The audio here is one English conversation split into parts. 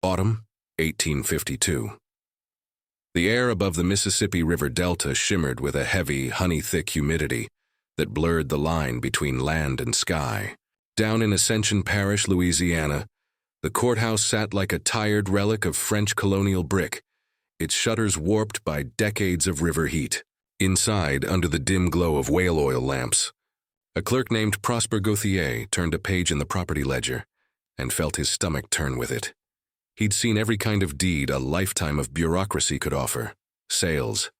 Autumn, 1852. The air above the Mississippi River Delta shimmered with a heavy, honey-thick humidity that blurred the line between land and sky. Down in Ascension Parish, Louisiana, the courthouse sat like a tired relic of French colonial brick, its shutters warped by decades of river heat. Inside, under the dim glow of whale oil lamps, a clerk named Prosper Gauthier turned a page in the property ledger and felt his stomach turn with it. He'd seen every kind of deed a lifetime of bureaucracy could offer: sales,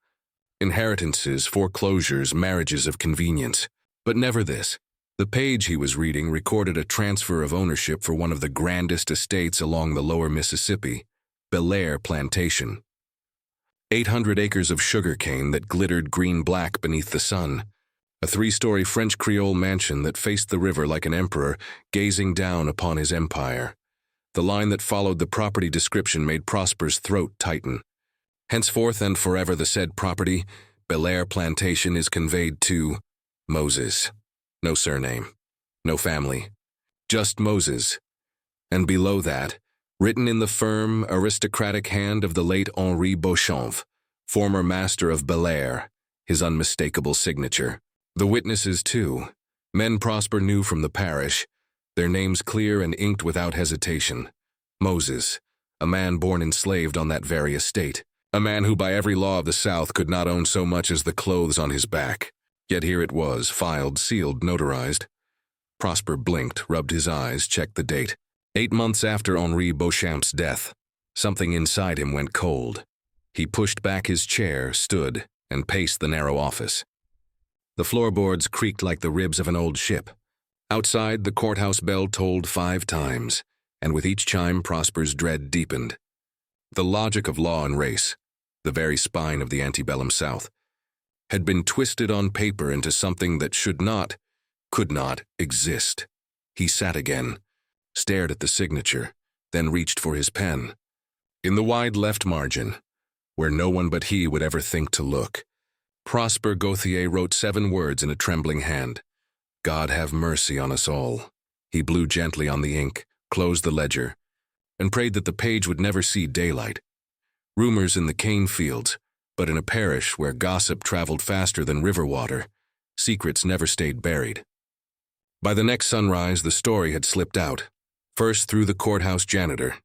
inheritances, foreclosures, marriages of convenience. But never this. The page he was reading recorded a transfer of ownership for one of the grandest estates along the lower Mississippi, Bellere Plantation. 800 acres of sugarcane that glittered green-black beneath the sun. A 3-story French Creole mansion that faced the river like an emperor gazing down upon his empire. The line that followed the property description made Prosper's throat tighten. Henceforth and forever the said property, Bellere Plantation, is conveyed to Moses. No surname, no family, just Moses. And below that, written in the firm, aristocratic hand of the late Henri Beauchamp, former master of Bellere, his unmistakable signature. The witnesses, too, men Prosper knew from the parish, their names clear and inked without hesitation. Moses, a man born enslaved on that very estate, a man who by every law of the South could not own so much as the clothes on his back. Yet here it was, filed, sealed, notarized. Prosper blinked, rubbed his eyes, checked the date. 8 months after Henri Beauchamp's death. Something inside him went cold. He pushed back his chair, stood, and paced the narrow office. The floorboards creaked like the ribs of an old ship. Outside, the courthouse bell tolled 5 times, and with each chime Prosper's dread deepened. The logic of law and race, the very spine of the antebellum South, had been twisted on paper into something that should not, could not exist. He sat again, stared at the signature, then reached for his pen. In the wide left margin, where no one but he would ever think to look, Prosper Gauthier wrote 7 words in a trembling hand. God have mercy on us all. He blew gently on the ink, closed the ledger, and prayed that the page would never see daylight. Rumors in the cane fields, but in a parish where gossip traveled faster than river water, secrets never stayed buried. By the next sunrise, the story had slipped out, first through the courthouse janitor,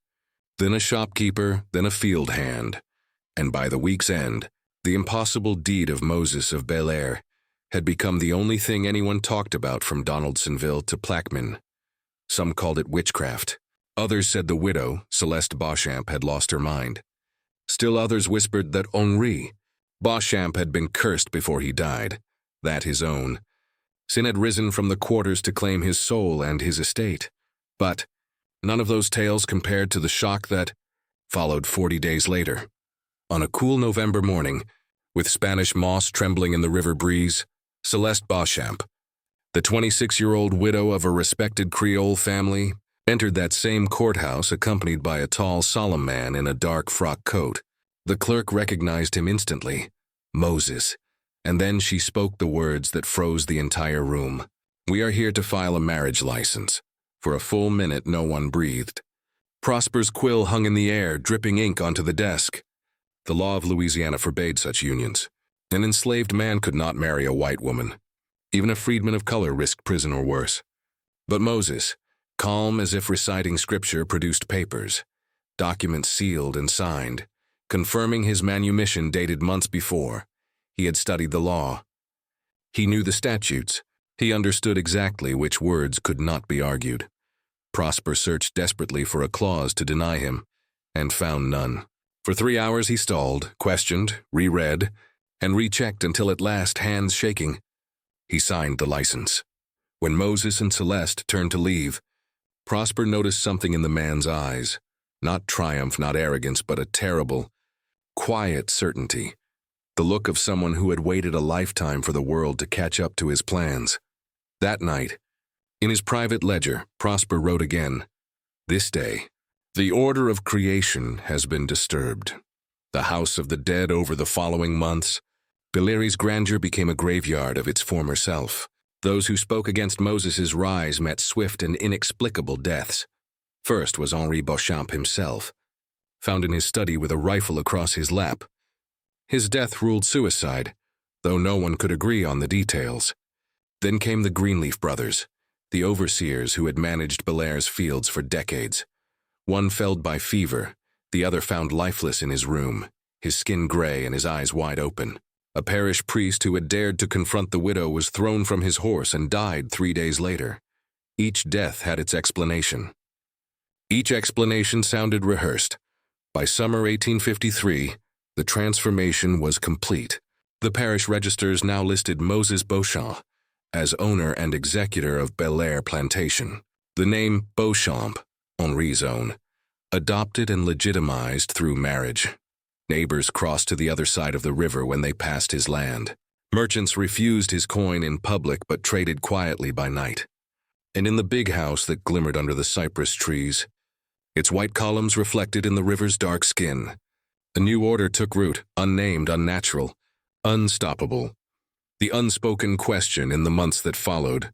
then a shopkeeper, then a field hand, and by the week's end, the impossible deed of Moses of Bellere had become the only thing anyone talked about from Donaldsonville to Plaquemine. Some called it witchcraft. Others said the widow, Celeste Beauchamp, had lost her mind. Still others whispered that Henri Beauchamp had been cursed before he died, that his own. Sin had risen from the quarters to claim his soul and his estate. But none of those tales compared to the shock that followed 40 days later. On a cool November morning, with Spanish moss trembling in the river breeze, Celeste Beauchamp, the 26-year-old widow of a respected Creole family, entered that same courthouse accompanied by a tall, solemn man in a dark frock coat. The clerk recognized him instantly, Moses, and then she spoke the words that froze the entire room. "We are here to file a marriage license." For a full minute, no one breathed. Prosper's quill hung in the air, dripping ink onto the desk. The law of Louisiana forbade such unions. An enslaved man could not marry a white woman. Even a freedman of color risked prison or worse. But Moses, calm as if reciting scripture, produced papers, documents sealed and signed, confirming his manumission dated months before. He had studied the law. He knew the statutes. He understood exactly which words could not be argued. Prosper searched desperately for a clause to deny him, and found none. For 3 hours he stalled, questioned, reread, and rechecked until at last, hands shaking, he signed the license. When Moses and Celeste turned to leave, Prosper noticed something in the man's eyes. Not triumph, not arrogance, but a terrible, quiet certainty. The look of someone who had waited a lifetime for the world to catch up to his plans. That night, in his private ledger, Prosper wrote again, "This day, the order of creation has been disturbed. The house of the dead over the following months, Bellere's grandeur became a graveyard of its former self. Those who spoke against Moses's rise met swift and inexplicable deaths. First was Henri Beauchamp himself, found in his study with a rifle across his lap. His death ruled suicide, though no one could agree on the details. Then came the Greenleaf brothers, the overseers who had managed Bellere's fields for decades. One felled by fever, the other found lifeless in his room, his skin gray and his eyes wide open. A parish priest who had dared to confront the widow was thrown from his horse and died 3 days later. Each death had its explanation. Each explanation sounded rehearsed. By summer 1853, the transformation was complete. The parish registers now listed Moses Beauchamp as owner and executor of Bellere Plantation. The name Beauchamp, Henri's own, adopted and legitimized through marriage. Neighbors crossed to the other side of the river when they passed his land. Merchants refused his coin in public but traded quietly by night. And in the big house that glimmered under the cypress trees, its white columns reflected in the river's dark skin, a new order took root, unnamed, unnatural, unstoppable. The unspoken question in the months that followed.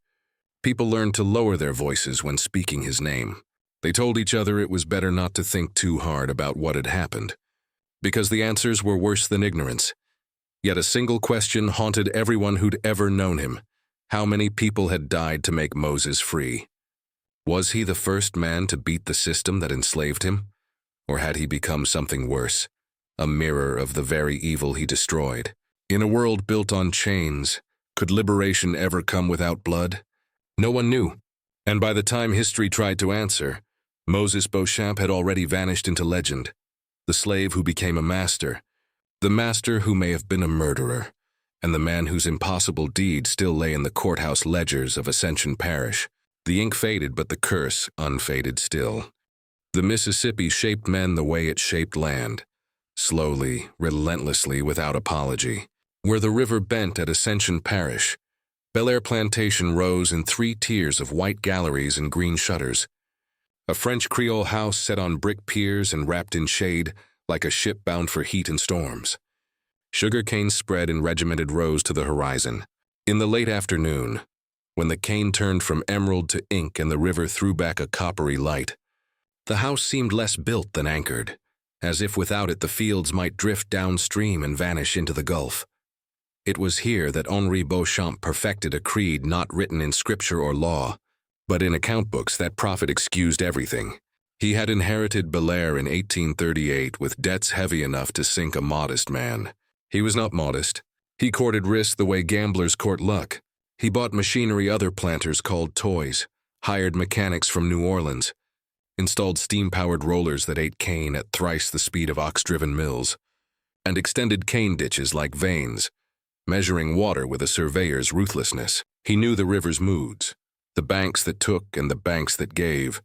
People learned to lower their voices when speaking his name. They told each other it was better not to think too hard about what had happened, because the answers were worse than ignorance. Yet a single question haunted everyone who'd ever known him. How many people had died to make Moses free? Was he the first man to beat the system that enslaved him? Or had he become something worse, a mirror of the very evil he destroyed? In a world built on chains, could liberation ever come without blood? No one knew, and by the time history tried to answer, Moses Beauchamp had already vanished into legend. The slave who became a master, the master who may have been a murderer, and the man whose impossible deed still lay in the courthouse ledgers of Ascension Parish. The ink faded, but the curse unfaded still. The Mississippi shaped men the way it shaped land, slowly, relentlessly, without apology. Where the river bent at Ascension Parish, Bellere Plantation rose in 3 tiers of white galleries and green shutters. A French Creole house set on brick piers and wrapped in shade like a ship bound for heat and storms. Sugar canes spread in regimented rows to the horizon. In the late afternoon, when the cane turned from emerald to ink and the river threw back a coppery light, the house seemed less built than anchored, as if without it the fields might drift downstream and vanish into the Gulf. It was here that Henri Beauchamp perfected a creed not written in scripture or law, but in account books that prophet excused everything. He had inherited Bellere in 1838 with debts heavy enough to sink a modest man. He was not modest. He courted risk the way gamblers court luck. He bought machinery other planters called toys, hired mechanics from New Orleans, installed steam-powered rollers that ate cane at thrice the speed of ox-driven mills, and extended cane ditches like veins, measuring water with a surveyor's ruthlessness. He knew the river's moods, the banks that took and the banks that gave,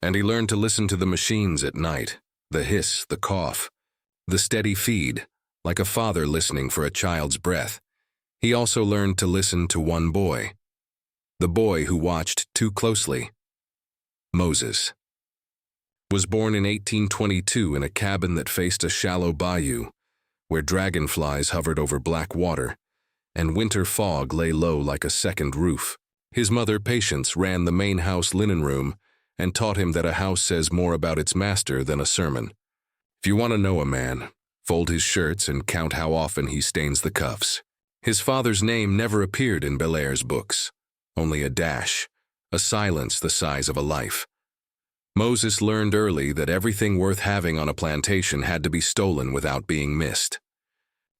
and he learned to listen to the machines at night, the hiss, the cough, the steady feed, like a father listening for a child's breath. He also learned to listen to one boy, the boy who watched too closely. Moses was born in 1822 in a cabin that faced a shallow bayou, where dragonflies hovered over black water, and winter fog lay low like a second roof. His mother, Patience, ran the main house linen room and taught him that a house says more about its master than a sermon. If you want to know a man, fold his shirts and count how often he stains the cuffs. His father's name never appeared in Bellere's books, only a dash, a silence the size of a life. Moses learned early that everything worth having on a plantation had to be stolen without being missed.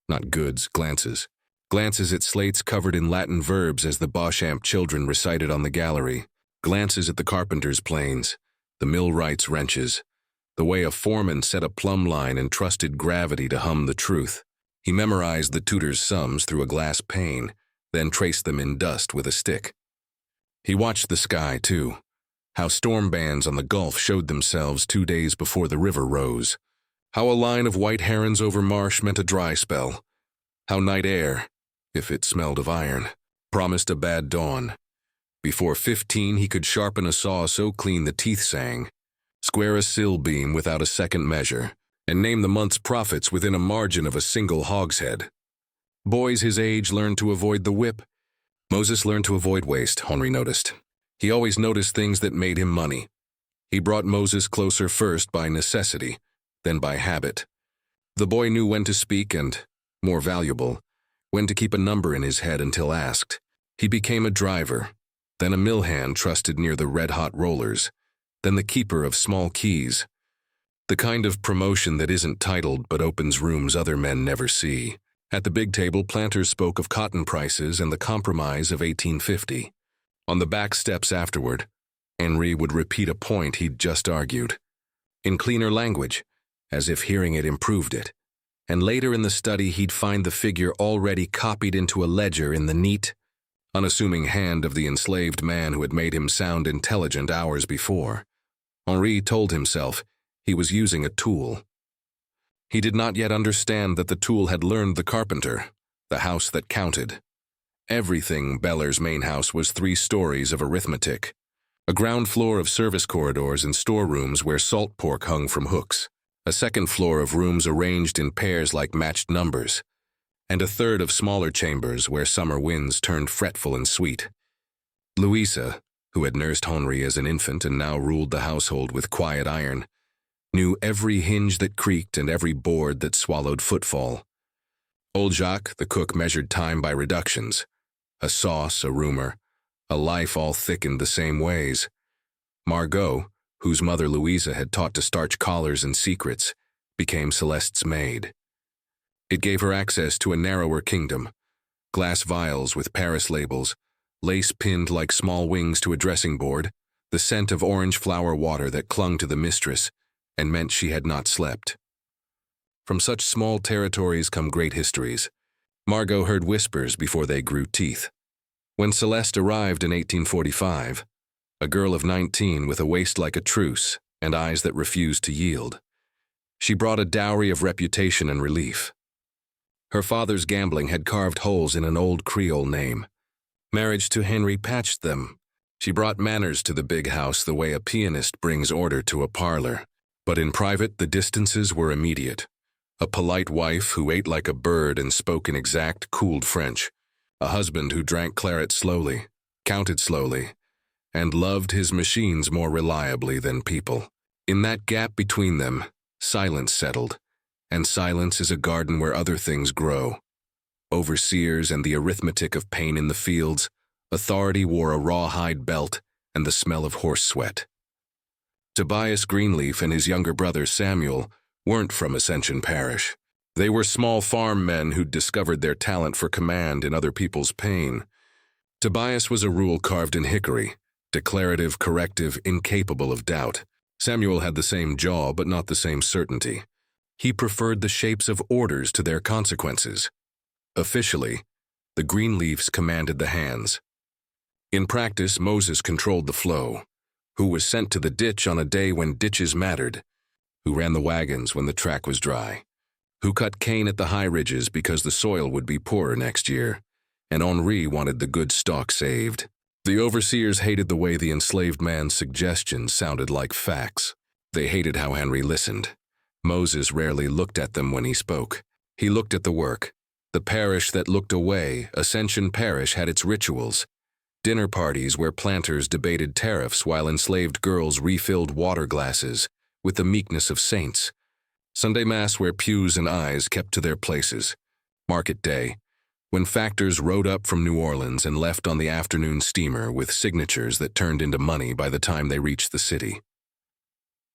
Not goods, glances. Glances at slates covered in Latin verbs as the Beauchamp children recited on the gallery. Glances at the carpenter's planes, the millwright's wrenches, the way a foreman set a plumb line and trusted gravity to hum the truth. He memorized the tutor's sums through a glass pane, then traced them in dust with a stick. He watched the sky, too, how storm bands on the Gulf showed themselves 2 days before the river rose, how a line of white herons over marsh meant a dry spell, how night air, if it smelled of iron, promised a bad dawn. Before 15, he could sharpen a saw so clean the teeth sang, square a sill beam without a second measure, and name the month's profits within a margin of a single hogshead. Boys his age learned to avoid the whip. Moses learned to avoid waste, Henri noticed. He always noticed things that made him money. He brought Moses closer first by necessity, then by habit. The boy knew when to speak and, more valuable, when to keep a number in his head until asked. He became a driver, then a mill hand trusted near the red-hot rollers, then the keeper of small keys. The kind of promotion that isn't titled but opens rooms other men never see. At the big table, planters spoke of cotton prices and the compromise of 1850. On the back steps afterward, Henri would repeat a point he'd just argued, in cleaner language, as if hearing it improved it. And later in the study he'd find the figure already copied into a ledger in the neat, unassuming hand of the enslaved man who had made him sound intelligent hours before. Henri told himself he was using a tool. He did not yet understand that the tool had learned the carpenter, the house that counted. Everything Bellere's main house was 3 stories of arithmetic, a ground floor of service corridors and storerooms where salt pork hung from hooks, a second floor of rooms arranged in pairs like matched numbers, and a third of smaller chambers where summer winds turned fretful and sweet. Louisa, who had nursed Henri as an infant and now ruled the household with quiet iron, knew every hinge that creaked and every board that swallowed footfall. Old Jacques, the cook, measured time by reductions, a sauce, a rumor, a life all thickened the same ways. Margot, whose mother Louisa had taught to starch collars and secrets, became Celeste's maid. It gave her access to a narrower kingdom, glass vials with Paris labels, lace pinned like small wings to a dressing board, the scent of orange flower water that clung to the mistress and meant she had not slept. From such small territories come great histories. Margot heard whispers before they grew teeth. When Celeste arrived in 1845, a girl of 19 with a waist like a truce and eyes that refused to yield, she brought a dowry of reputation and relief. Her father's gambling had carved holes in an old Creole name. Marriage to Henri patched them. She brought manners to the big house the way a pianist brings order to a parlor. But in private, the distances were immediate. A polite wife who ate like a bird and spoke in exact, cooled French. A husband who drank claret slowly, counted slowly, and loved his machines more reliably than people. In that gap between them, silence settled. And silence is a garden where other things grow. Overseers and the arithmetic of pain in the fields, authority wore a rawhide belt and the smell of horse sweat. Tobias Greenleaf and his younger brother Samuel weren't from Ascension Parish. They were small farm men who'd discovered their talent for command in other people's pain. Tobias was a rule carved in hickory, declarative, corrective, incapable of doubt. Samuel had the same jaw but not the same certainty. He preferred the shapes of orders to their consequences. Officially, the Greenleafs commanded the hands. In practice, Moses controlled the flow, who was sent to the ditch on a day when ditches mattered, who ran the wagons when the track was dry, who cut cane at the high ridges because the soil would be poorer next year, and Henri wanted the good stock saved. The overseers hated the way the enslaved man's suggestions sounded like facts. They hated how Henri listened. Moses rarely looked at them when he spoke. He looked at the work. The parish that looked away, Ascension Parish, had its rituals. Dinner parties where planters debated tariffs while enslaved girls refilled water glasses with the meekness of saints. Sunday Mass where pews and eyes kept to their places. Market day, when factors rode up from New Orleans and left on the afternoon steamer with signatures that turned into money by the time they reached the city.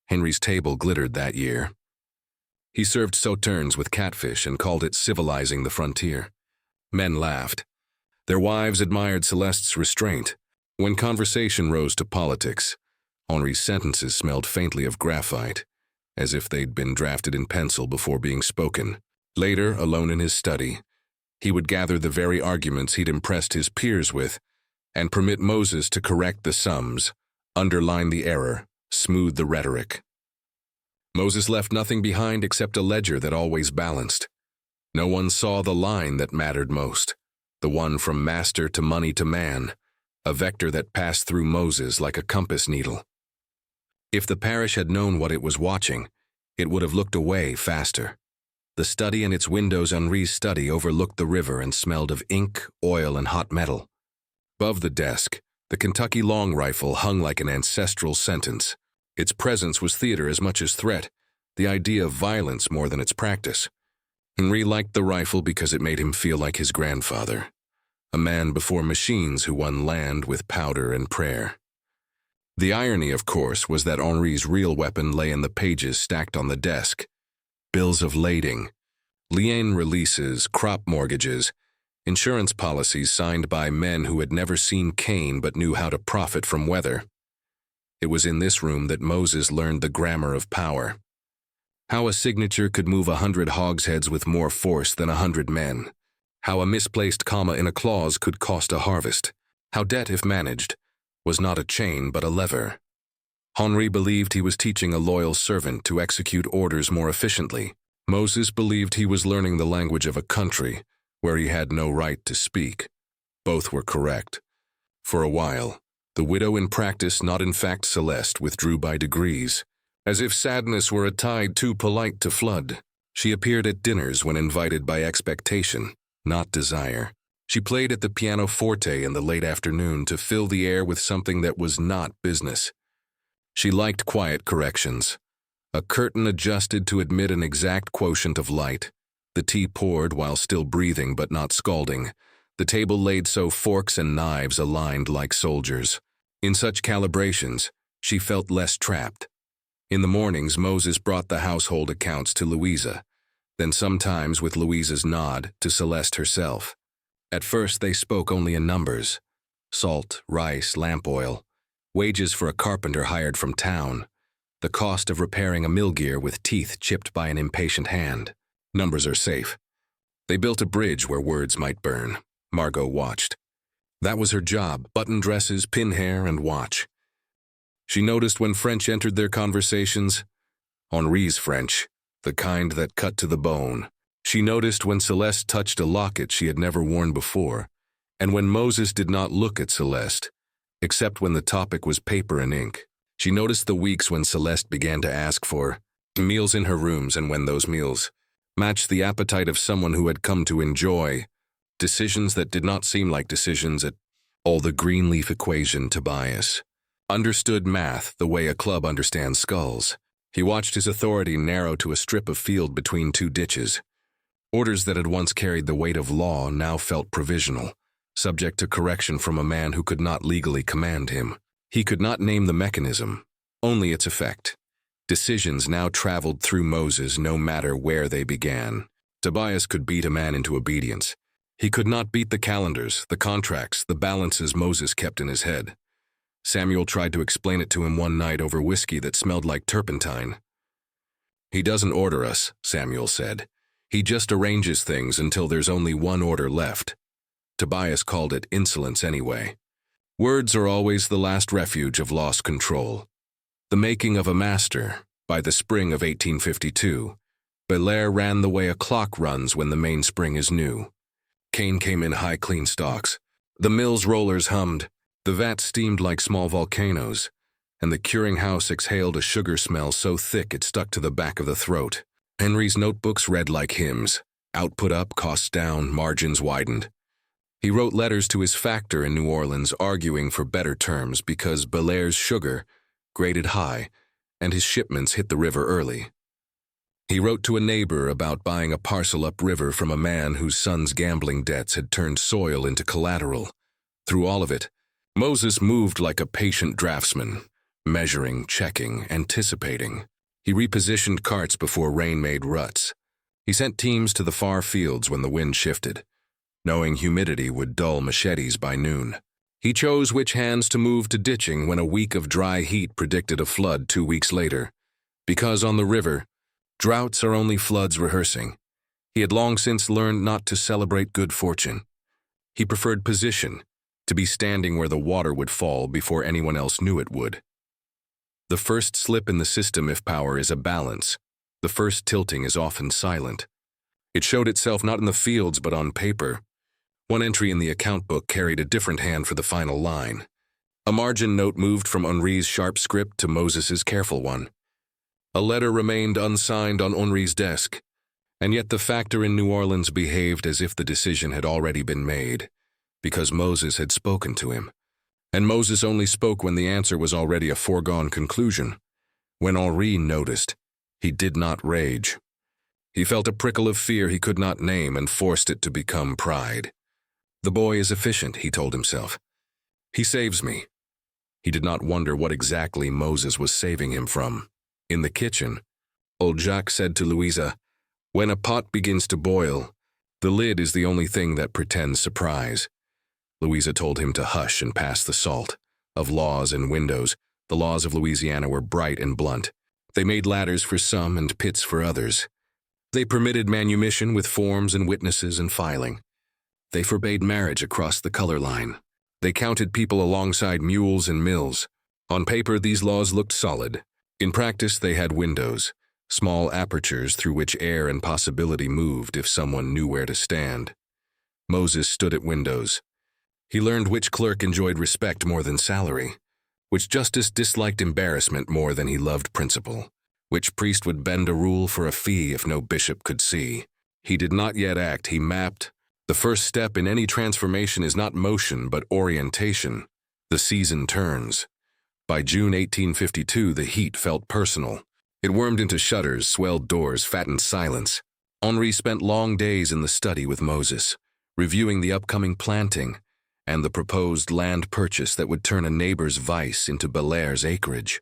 Henri's table glittered that year. He served sauternes with catfish and called it civilizing the frontier. Men laughed. Their wives admired Celeste's restraint. When conversation rose to politics, Henri's sentences smelled faintly of graphite, as if they'd been drafted in pencil before being spoken. Later, alone in his study, he would gather the very arguments he'd impressed his peers with and permit Moses to correct the sums, underline the error, smooth the rhetoric. Moses left nothing behind except a ledger that always balanced. No one saw the line that mattered most, the one from master to money to man, a vector that passed through Moses like a compass needle. If the parish had known what it was watching, it would have looked away faster. The study and its windows, Henri's study, overlooked the river and smelled of ink, oil, and hot metal. Above the desk, the Kentucky long rifle hung like an ancestral sentence. Its presence was theater as much as threat, the idea of violence more than its practice. Henri liked the rifle because it made him feel like his grandfather, a man before machines who won land with powder and prayer. The irony, of course, was that Henri's real weapon lay in the pages stacked on the desk. Bills of lading, lien releases, crop mortgages, insurance policies signed by men who had never seen cane but knew how to profit from weather. It was in this room that Moses learned the grammar of power. How a signature could move 100 hogsheads with more force than 100 men. How a misplaced comma in a clause could cost a harvest. How debt, if managed, was not a chain but a lever. Henri believed he was teaching a loyal servant to execute orders more efficiently. Moses believed he was learning the language of a country where he had no right to speak. Both were correct. For a while, the widow in practice, not in fact Celeste, withdrew by degrees. As if sadness were a tide too polite to flood, she appeared at dinners when invited by expectation, not desire. She played at the pianoforte in the late afternoon to fill the air with something that was not business. She liked quiet corrections. A curtain adjusted to admit an exact quotient of light. The tea poured while still breathing but not scalding. The table laid so forks and knives aligned like soldiers. In such calibrations, she felt less trapped. In the mornings, Moses brought the household accounts to Louisa, then sometimes with Louisa's nod to Celeste herself. At first they spoke only in numbers: salt, rice, lamp oil, wages for a carpenter hired from town, the cost of repairing a mill gear with teeth chipped by an impatient hand. Numbers are safe. They built a bridge where words might burn. Margot watched. That was her job: button dresses, pin hair, and watch. She noticed when French entered their conversations, Henri's French, the kind that cut to the bone. She noticed when Celeste touched a locket she had never worn before, and when Moses did not look at Celeste, except when the topic was paper and ink. She noticed the weeks when Celeste began to ask for meals in her rooms, and when those meals matched the appetite of someone who had come to enjoy decisions that did not seem like decisions at all. The Greenleaf equation. Tobias understood math the way a club understands skulls. He watched his authority narrow to a strip of field between two ditches. Orders that had once carried the weight of law now felt provisional, subject to correction from a man who could not legally command him. He could not name the mechanism, only its effect. Decisions now traveled through Moses no matter where they began. Tobias could beat a man into obedience. He could not beat the calendars, the contracts, the balances Moses kept in his head. Samuel tried to explain it to him one night over whiskey that smelled like turpentine. "He doesn't order us," Samuel said. "He just arranges things until there's only one order left." Tobias called it insolence anyway. Words are always the last refuge of lost control. The making of a master. By the spring of 1852, Bellere ran the way a clock runs when the mainspring is new. Cane came in high, clean stalks. The mill's rollers hummed. The vats steamed like small volcanoes, and the curing house exhaled a sugar smell so thick it stuck to the back of the throat. Henri's notebooks read like hymns. Output up, costs down, margins widened. He wrote letters to his factor in New Orleans arguing for better terms because Bellere's sugar graded high and his shipments hit the river early. He wrote to a neighbor about buying a parcel upriver from a man whose son's gambling debts had turned soil into collateral. Through all of it, Moses moved like a patient draftsman, measuring, checking, anticipating. He repositioned carts before rain made ruts. He sent teams to the far fields when the wind shifted, knowing humidity would dull machetes by noon. He chose which hands to move to ditching when a week of dry heat predicted a flood 2 weeks later. Because on the river, droughts are only floods rehearsing. He had long since learned not to celebrate good fortune. He preferred position, to be standing where the water would fall before anyone else knew it would. The first slip in the system, if power is a balance, the first tilting is often silent. It showed itself not in the fields but on paper. One entry in the account book carried a different hand for the final line. A margin note moved from Henri's sharp script to Moses's careful one. A letter remained unsigned on Henri's desk, and yet the factor in New Orleans behaved as if the decision had already been made, because Moses had spoken to him. And Moses only spoke when the answer was already a foregone conclusion. When Henri noticed, He did not rage. He felt a prickle of fear he could not name and forced it to become pride. The boy is efficient, he told himself. He saves me. He did not wonder what exactly Moses was saving him from. In the kitchen, old Jacques said to Louisa, "When a pot begins to boil, the lid is the only thing that pretends surprise." Louisa told him to hush and pass the salt. Of laws and windows, the laws of Louisiana were bright and blunt. They made ladders for some and pits for others. They permitted manumission with forms and witnesses and filing. They forbade marriage across the color line. They counted people alongside mules and mills. On paper, these laws looked solid. In practice, they had windows, small apertures through which air and possibility moved if someone knew where to stand. Moses stood at windows. He learned which clerk enjoyed respect more than salary, which justice disliked embarrassment more than he loved principle, which priest would bend a rule for a fee if no bishop could see. He did not yet act, he mapped. The first step in any transformation is not motion but orientation. The season turns. By June 1852, the heat felt personal. It wormed into shutters, swelled doors, fattened silence. Henri spent long days in the study with Moses, reviewing the upcoming planting and the proposed land purchase that would turn a neighbor's vice into Bellere's acreage.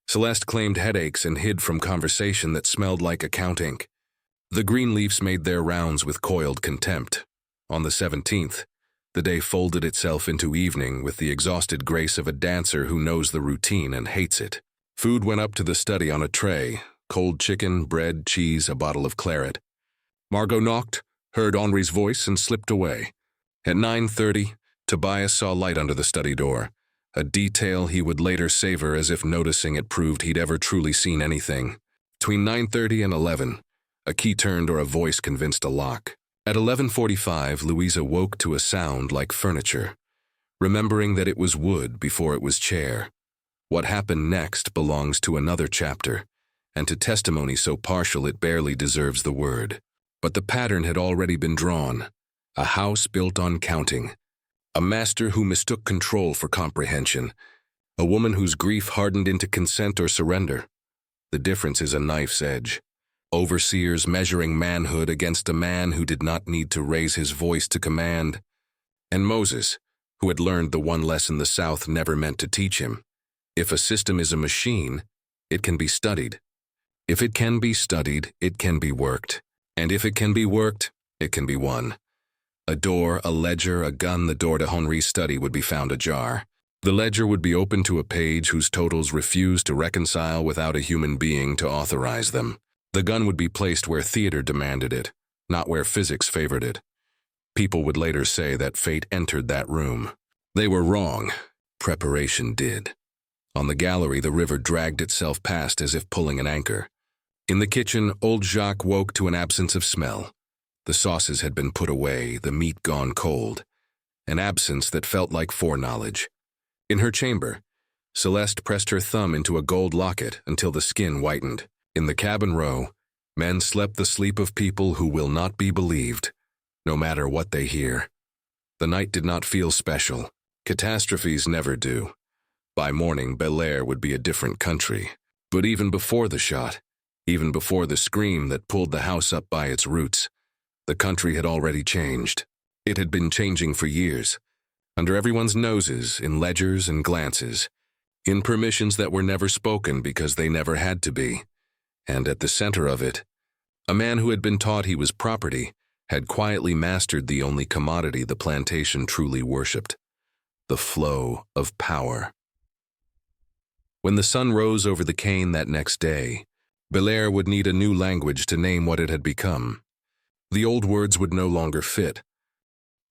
Celeste claimed headaches and hid from conversation that smelled like account ink. The Greenleafs made their rounds with coiled contempt. On the 17th, the day folded itself into evening with the exhausted grace of a dancer who knows the routine and hates it. Food went up to the study on a tray: cold chicken, bread, cheese, a bottle of claret. Margot knocked, heard Henri's voice, and slipped away. At 9:30, Tobias saw light under the study door, a detail he would later savor as if noticing it proved he'd ever truly seen anything. Between 9:30 and 11, a key turned or a voice convinced a lock. At 11:45, Louisa woke to a sound like furniture, remembering that it was wood before it was chair. What happened next belongs to another chapter, and to testimony so partial it barely deserves the word. But the pattern had already been drawn. A house built on counting. A master who mistook control for comprehension. A woman whose grief hardened into consent or surrender. The difference is a knife's edge. Overseers measuring manhood against a man who did not need to raise his voice to command. And Moses, who had learned the one lesson the South never meant to teach him. If a system is a machine, it can be studied. If it can be studied, it can be worked. And if it can be worked, it can be won. A door, a ledger, a gun, the door to Henri's study would be found ajar. The ledger would be open to a page whose totals refused to reconcile without a human being to authorize them. The gun would be placed where theater demanded it, not where physics favored it. People would later say that fate entered that room. They were wrong. Preparation did. On the gallery, the river dragged itself past as if pulling an anchor. In the kitchen, old Jacques woke to an absence of smell. The sauces had been put away, the meat gone cold. An absence that felt like foreknowledge. In her chamber, Celeste pressed her thumb into a gold locket until the skin whitened. In the cabin row, men slept the sleep of people who will not be believed, no matter what they hear. The night did not feel special. Catastrophes never do. By morning, Bellere would be a different country. But even before the shot, even before the scream that pulled the house up by its roots, the country had already changed. It had been changing for years, under everyone's noses, in ledgers and glances, in permissions that were never spoken because they never had to be. And at the center of it, a man who had been taught he was property had quietly mastered the only commodity the plantation truly worshipped: the flow of power. When the sun rose over the cane that next day, Bellere would need a new language to name what it had become. The old words would no longer fit.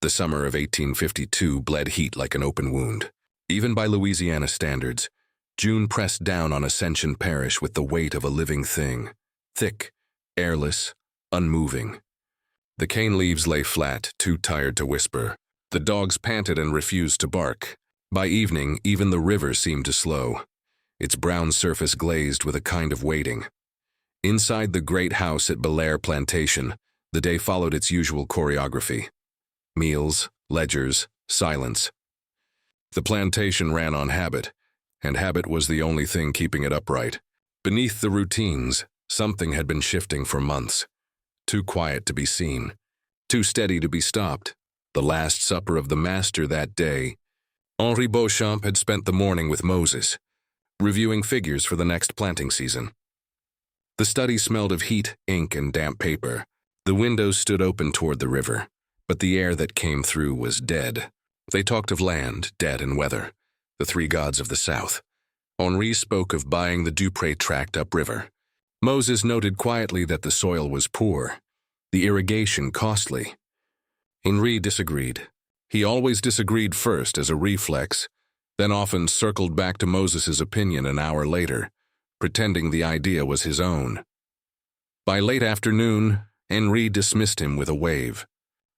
The summer of 1852 bled heat like an open wound. Even by Louisiana standards, June pressed down on Ascension Parish with the weight of a living thing, thick, airless, unmoving. The cane leaves lay flat, too tired to whisper. The dogs panted and refused to bark. By evening, even the river seemed to slow, its brown surface glazed with a kind of waiting. Inside the great house at Bellere Plantation, the day followed its usual choreography. Meals, ledgers, silence. The plantation ran on habit, and habit was the only thing keeping it upright. Beneath the routines, something had been shifting for months. Too quiet to be seen, too steady to be stopped. The Last Supper of the Master that day. Henri Beauchamp had spent the morning with Moses, reviewing figures for the next planting season. The study smelled of heat, ink, and damp paper. The windows stood open toward the river, but the air that came through was dead. They talked of land, debt, and weather, the three gods of the South. Henri spoke of buying the Dupré tract upriver. Moses noted quietly that the soil was poor, the irrigation costly. Henri disagreed. He always disagreed first as a reflex, then often circled back to Moses's opinion an hour later, pretending the idea was his own. By late afternoon, Henri dismissed him with a wave.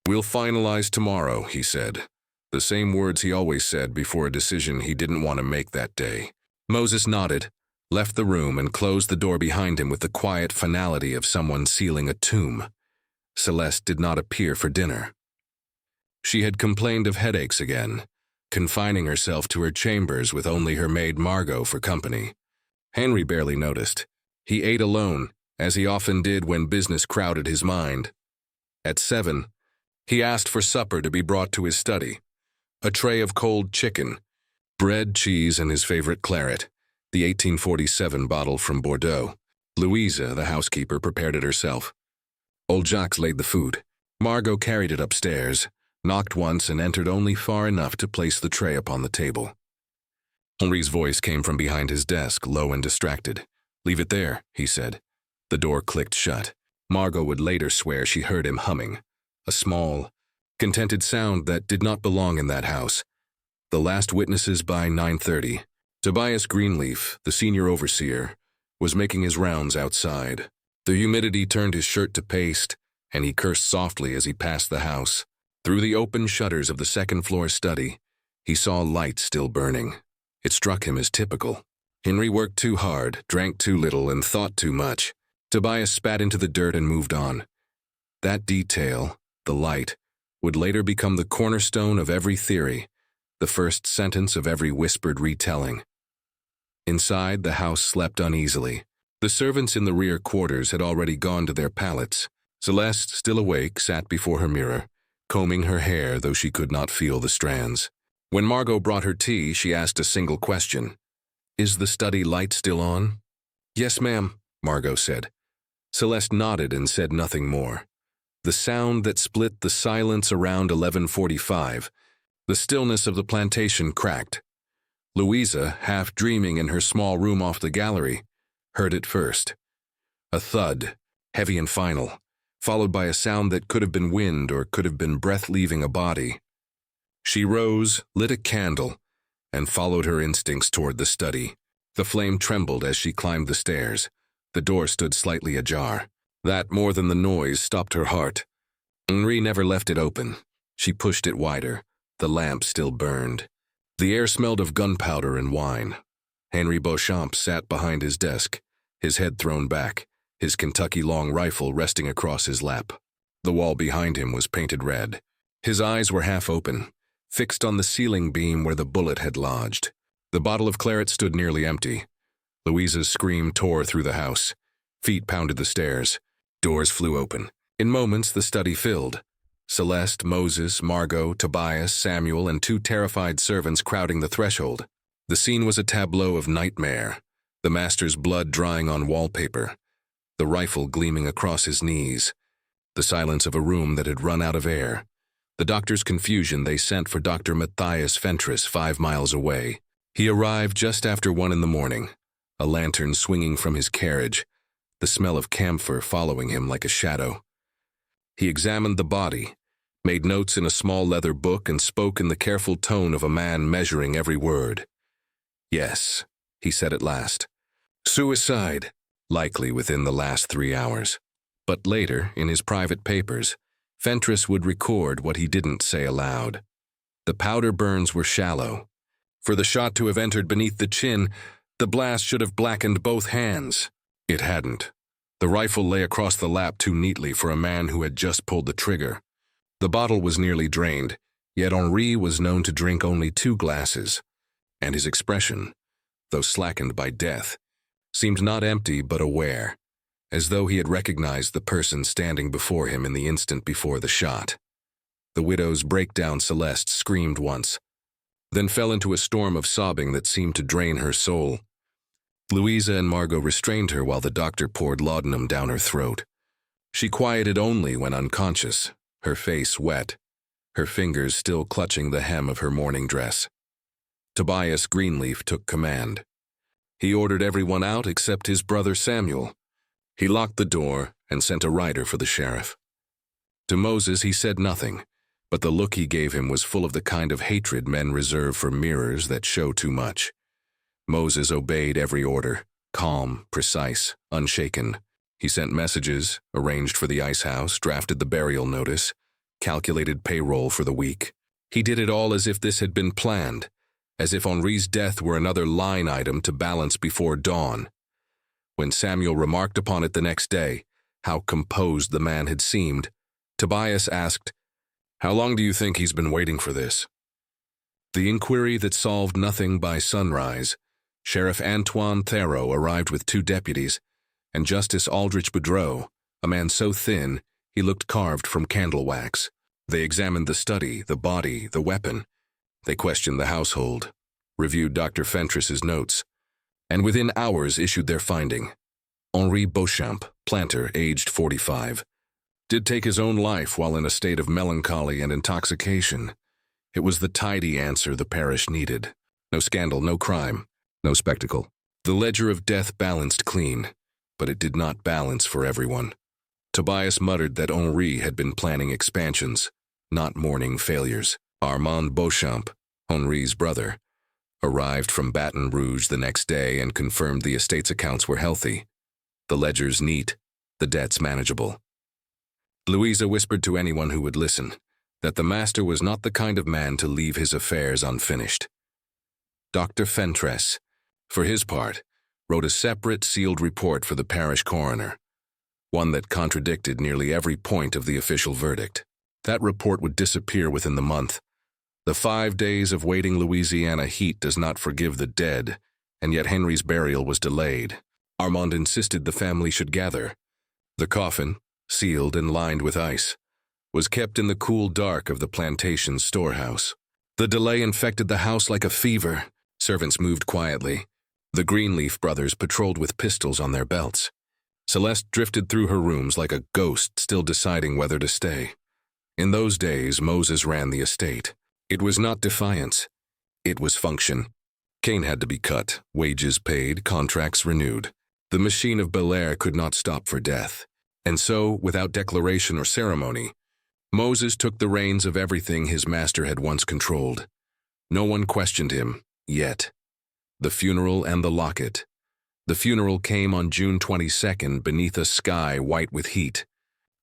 "We'll finalize tomorrow," he said, the same words he always said before a decision he didn't want to make that day. Moses nodded, left the room, and closed the door behind him with the quiet finality of someone sealing a tomb. Celeste did not appear for dinner. She had complained of headaches again, confining herself to her chambers with only her maid Margot for company. Henri barely noticed. He ate alone, as he often did when business crowded his mind. At 7, he asked for supper to be brought to his study. A tray of cold chicken, bread, cheese, and his favorite claret, the 1847 bottle from Bordeaux. Louisa, the housekeeper, prepared it herself. Old Jacques laid the food. Margot carried it upstairs, knocked once, and entered only far enough to place the tray upon the table. Henri's voice came from behind his desk, low and distracted. "Leave it there," he said. The door clicked shut. Margot would later swear she heard him humming, a small, contented sound that did not belong in that house. The last witnesses by 9:30. Tobias Greenleaf, the senior overseer, was making his rounds outside. The humidity turned his shirt to paste, and he cursed softly as he passed the house. Through the open shutters of the second-floor study, he saw light still burning. It struck him as typical. Henri worked too hard, drank too little, and thought too much. Tobias spat into the dirt and moved on. That detail, the light, would later become the cornerstone of every theory, the first sentence of every whispered retelling. Inside, the house slept uneasily. The servants in the rear quarters had already gone to their pallets. Celeste, still awake, sat before her mirror, combing her hair, though she could not feel the strands. When Margot brought her tea, she asked a single question. "Is the study light still on?" "Yes, ma'am," Margot said. Celeste nodded and said nothing more. The sound that split the silence around 11:45, the stillness of the plantation cracked. Louisa, half dreaming in her small room off the gallery, heard it first. A thud, heavy and final, followed by a sound that could have been wind or could have been breath leaving a body. She rose, lit a candle, and followed her instincts toward the study. The flame trembled as she climbed the stairs. The door stood slightly ajar. That, more than the noise, stopped her heart. Henri never left it open. She pushed it wider. The lamp still burned. The air smelled of gunpowder and wine. Henri Beauchamp sat behind his desk, his head thrown back, his Kentucky long rifle resting across his lap. The wall behind him was painted red. His eyes were half open, fixed on the ceiling beam where the bullet had lodged. The bottle of claret stood nearly empty. Louisa's scream tore through the house. Feet pounded the stairs. Doors flew open. In moments, the study filled. Celeste, Moses, Margot, Tobias, Samuel, and 2 terrified servants crowding the threshold. The scene was a tableau of nightmare, the master's blood drying on wallpaper, the rifle gleaming across his knees, the silence of a room that had run out of air, the doctor's confusion they sent for Dr. Matthias Fentress 5 miles away. He arrived just after 1 in the morning, a lantern swinging from his carriage, the smell of camphor following him like a shadow. He examined the body, made notes in a small leather book, and spoke in the careful tone of a man measuring every word. "Yes," he said at last. "Suicide, likely within the last 3 hours." But later, in his private papers, Fentress would record what he didn't say aloud. The powder burns were shallow. For the shot to have entered beneath the chin, the blast should have blackened both hands. It hadn't. The rifle lay across the lap too neatly for a man who had just pulled the trigger. The bottle was nearly drained, yet Henri was known to drink only 2 glasses, and his expression, though slackened by death, seemed not empty but aware, as though he had recognized the person standing before him in the instant before the shot. The widow's breakdown Celeste screamed once, then fell into a storm of sobbing that seemed to drain her soul. Louisa and Margot restrained her while the doctor poured laudanum down her throat. She quieted only when unconscious, her face wet, her fingers still clutching the hem of her mourning dress. Tobias Greenleaf took command. He ordered everyone out except his brother Samuel. He locked the door and sent a rider for the sheriff. To Moses he said nothing, but the look he gave him was full of the kind of hatred men reserve for mirrors that show too much. Moses obeyed every order, calm, precise, unshaken. He sent messages, arranged for the ice house, drafted the burial notice, calculated payroll for the week. He did it all as if this had been planned, as if Henri's death were another line item to balance before dawn. When Samuel remarked upon it the next day, how composed the man had seemed, Tobias asked, "How long do you think he's been waiting for this?" The inquiry that solved nothing by sunrise, Sheriff Antoine Theroux arrived with 2 deputies, and Justice Aldrich Boudreau, a man so thin he looked carved from candle wax. They examined the study, the body, the weapon. They questioned the household, reviewed Dr. Fentress's notes, and within hours issued their finding. Henri Beauchamp, planter, aged 45, did take his own life while in a state of melancholy and intoxication. It was the tidy answer the parish needed. No scandal, no crime, no spectacle. The ledger of death balanced clean, but it did not balance for everyone. Tobias muttered that Henri had been planning expansions, not mourning failures. Armand Beauchamp, Henri's brother, arrived from Baton Rouge the next day and confirmed the estate's accounts were healthy, the ledgers neat, the debts manageable. Louisa whispered to anyone who would listen that the master was not the kind of man to leave his affairs unfinished. Dr. Fentress, for his part, wrote a separate sealed report for the parish coroner, one that contradicted nearly every point of the official verdict. That report would disappear within the month. The 5 days of waiting Louisiana heat does not forgive the dead, and yet Henri's burial was delayed. Armand insisted the family should gather. The coffin, sealed and lined with ice, was kept in the cool dark of the plantation's storehouse. The delay infected the house like a fever. Servants moved quietly. The Greenleaf brothers patrolled with pistols on their belts. Celeste drifted through her rooms like a ghost, still deciding whether to stay. In those days, Moses ran the estate. It was not defiance. It was function. Cane had to be cut, wages paid, contracts renewed. The machine of Bellere could not stop for death. And so, without declaration or ceremony, Moses took the reins of everything his master had once controlled. No one questioned him, yet. The funeral and the locket. The funeral came on June 22nd beneath a sky white with heat.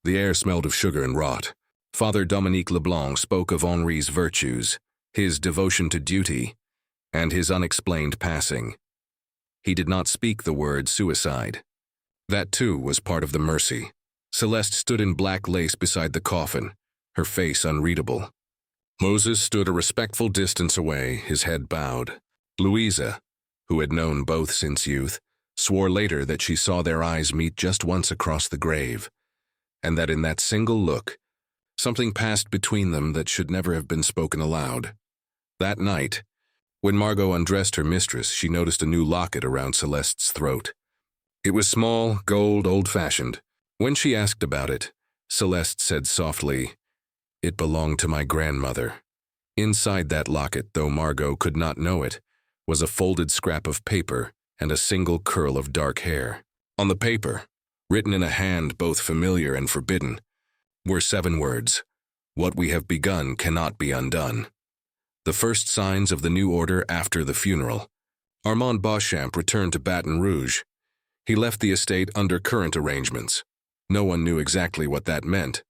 The air smelled of sugar and rot. Father Dominique Leblanc spoke of Henri's virtues, his devotion to duty, and his unexplained passing. He did not speak the word suicide. That, too, was part of the mercy. Celeste stood in black lace beside the coffin, her face unreadable. Moses stood a respectful distance away, his head bowed. Louisa, who had known both since youth, swore later that she saw their eyes meet just once across the grave, and that in that single look, something passed between them that should never have been spoken aloud. That night, when Margot undressed her mistress, she noticed a new locket around Celeste's throat. It was small, gold, old-fashioned. When she asked about it, Celeste said softly, "It belonged to my grandmother." Inside that locket, though Margot could not know it, was a folded scrap of paper and a single curl of dark hair. On the paper, written in a hand both familiar and forbidden, were 7 words: "What we have begun cannot be undone." The first signs of the new order after the funeral. Armand Beauchamp returned to Baton Rouge. He left the estate under current arrangements. No one knew exactly what that meant,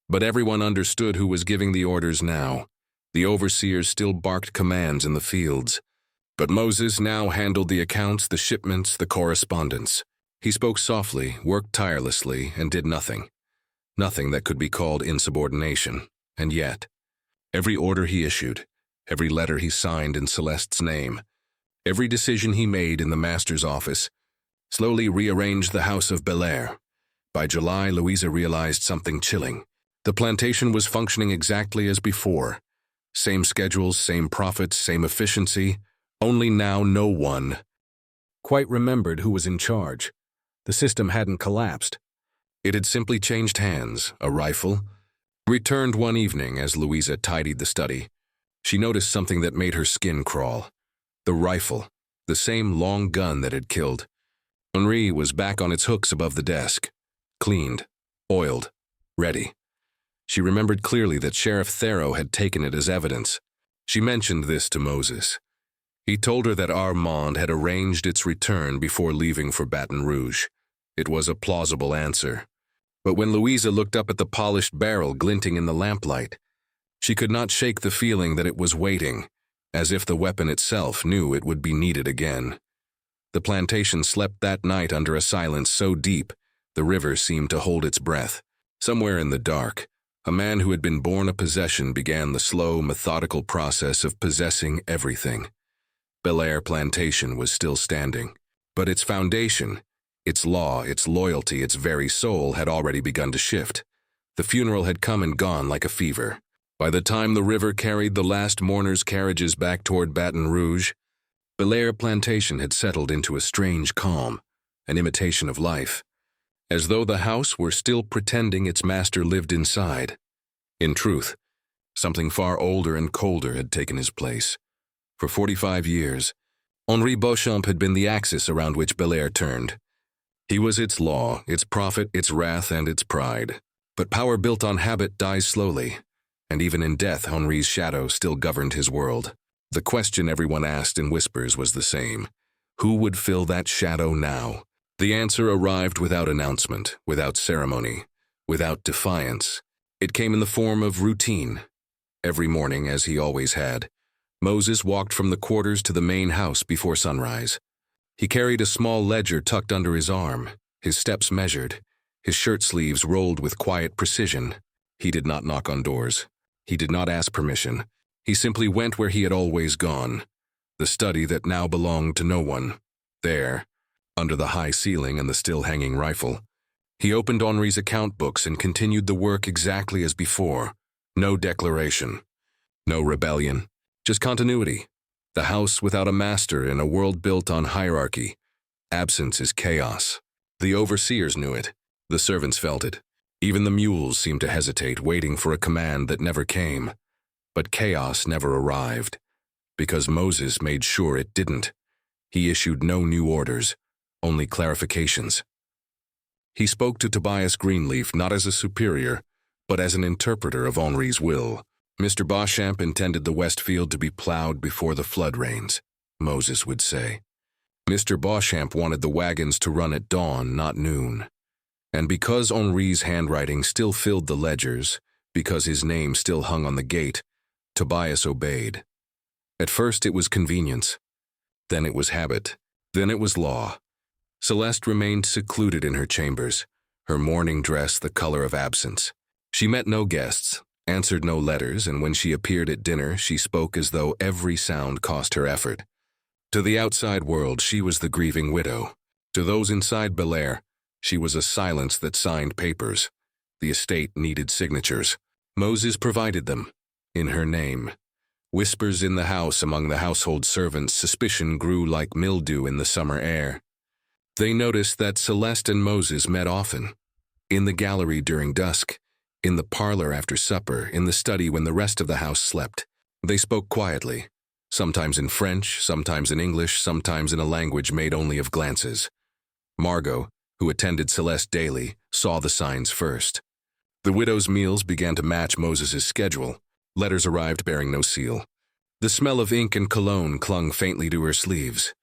but everyone understood who was giving the orders now. The overseers still barked commands in the fields, but Moses now handled the accounts, the shipments, the correspondence. He spoke softly, worked tirelessly, and did nothing. Nothing that could be called insubordination. And yet, every order he issued, every letter he signed in Celeste's name, every decision he made in the master's office, slowly rearranged the house of Bellere. By July, Louisa realized something chilling. The plantation was functioning exactly as before. Same schedules, same profits, same efficiency, only now no one quite remembered who was in charge. The system hadn't collapsed. It had simply changed hands. A rifle returned one evening as Louisa tidied the study. She noticed something that made her skin crawl. The rifle, the same long gun that had killed Henri, was back on its hooks above the desk. Cleaned, oiled, ready. She remembered clearly that Sheriff Theroux had taken it as evidence. She mentioned this to Moses. He told her that Armand had arranged its return before leaving for Baton Rouge. It was a plausible answer. But when Louisa looked up at the polished barrel glinting in the lamplight, she could not shake the feeling that it was waiting, as if the weapon itself knew it would be needed again. The plantation slept that night under a silence so deep, the river seemed to hold its breath. Somewhere in the dark, a man who had been born a possession began the slow, methodical process of possessing everything. Bellere Plantation was still standing, but its foundation, its law, its loyalty, its very soul had already begun to shift. The funeral had come and gone like a fever. By the time the river carried the last mourners' carriages back toward Baton Rouge, Bellere Plantation had settled into a strange calm, an imitation of life, as though the house were still pretending its master lived inside. In truth, something far older and colder had taken his place. For 45 years, Henri Beauchamp had been the axis around which Bellere turned. He was its law, its profit, its wrath, and its pride. But power built on habit dies slowly, and even in death Henri's shadow still governed his world. The question everyone asked in whispers was the same. Who would fill that shadow now? The answer arrived without announcement, without ceremony, without defiance. It came in the form of routine. Every morning, as he always had, Moses walked from the quarters to the main house before sunrise. He carried a small ledger tucked under his arm, his steps measured, his shirt sleeves rolled with quiet precision. He did not knock on doors. He did not ask permission. He simply went where he had always gone, the study that now belonged to no one. There, under the high ceiling and the still-hanging rifle, he opened Henri's account books and continued the work exactly as before. No declaration, no rebellion, just continuity. The house without a master in a world built on hierarchy. Absence is chaos. The overseers knew it. The servants felt it. Even the mules seemed to hesitate, waiting for a command that never came. But chaos never arrived, because Moses made sure it didn't. He issued no new orders, only clarifications. He spoke to Tobias Greenleaf not as a superior, but as an interpreter of Henri's will. Mr. Beauchamp intended the Westfield to be plowed before the flood rains, Moses would say. Mr. Beauchamp wanted the wagons to run at dawn, not noon. And because Henri's handwriting still filled the ledgers, because his name still hung on the gate, Tobias obeyed. At first it was convenience. Then it was habit. Then it was law. Celeste remained secluded in her chambers, her mourning dress the color of absence. She met no guests, answered no letters, and when she appeared at dinner, she spoke as though every sound cost her effort. To the outside world, she was the grieving widow. To those inside Bellere, she was a silence that signed papers. The estate needed signatures. Moses provided them, in her name. Whispers in the house among the household servants, suspicion grew like mildew in the summer air. They noticed that Celeste and Moses met often. In the gallery during dusk, in the parlor after supper, in the study when the rest of the house slept. They spoke quietly, sometimes in French, sometimes in English, sometimes in a language made only of glances. Margot, who attended Celeste daily, saw the signs first. The widow's meals began to match Moses's schedule. Letters arrived bearing no seal. The smell of ink and cologne clung faintly to her sleeves.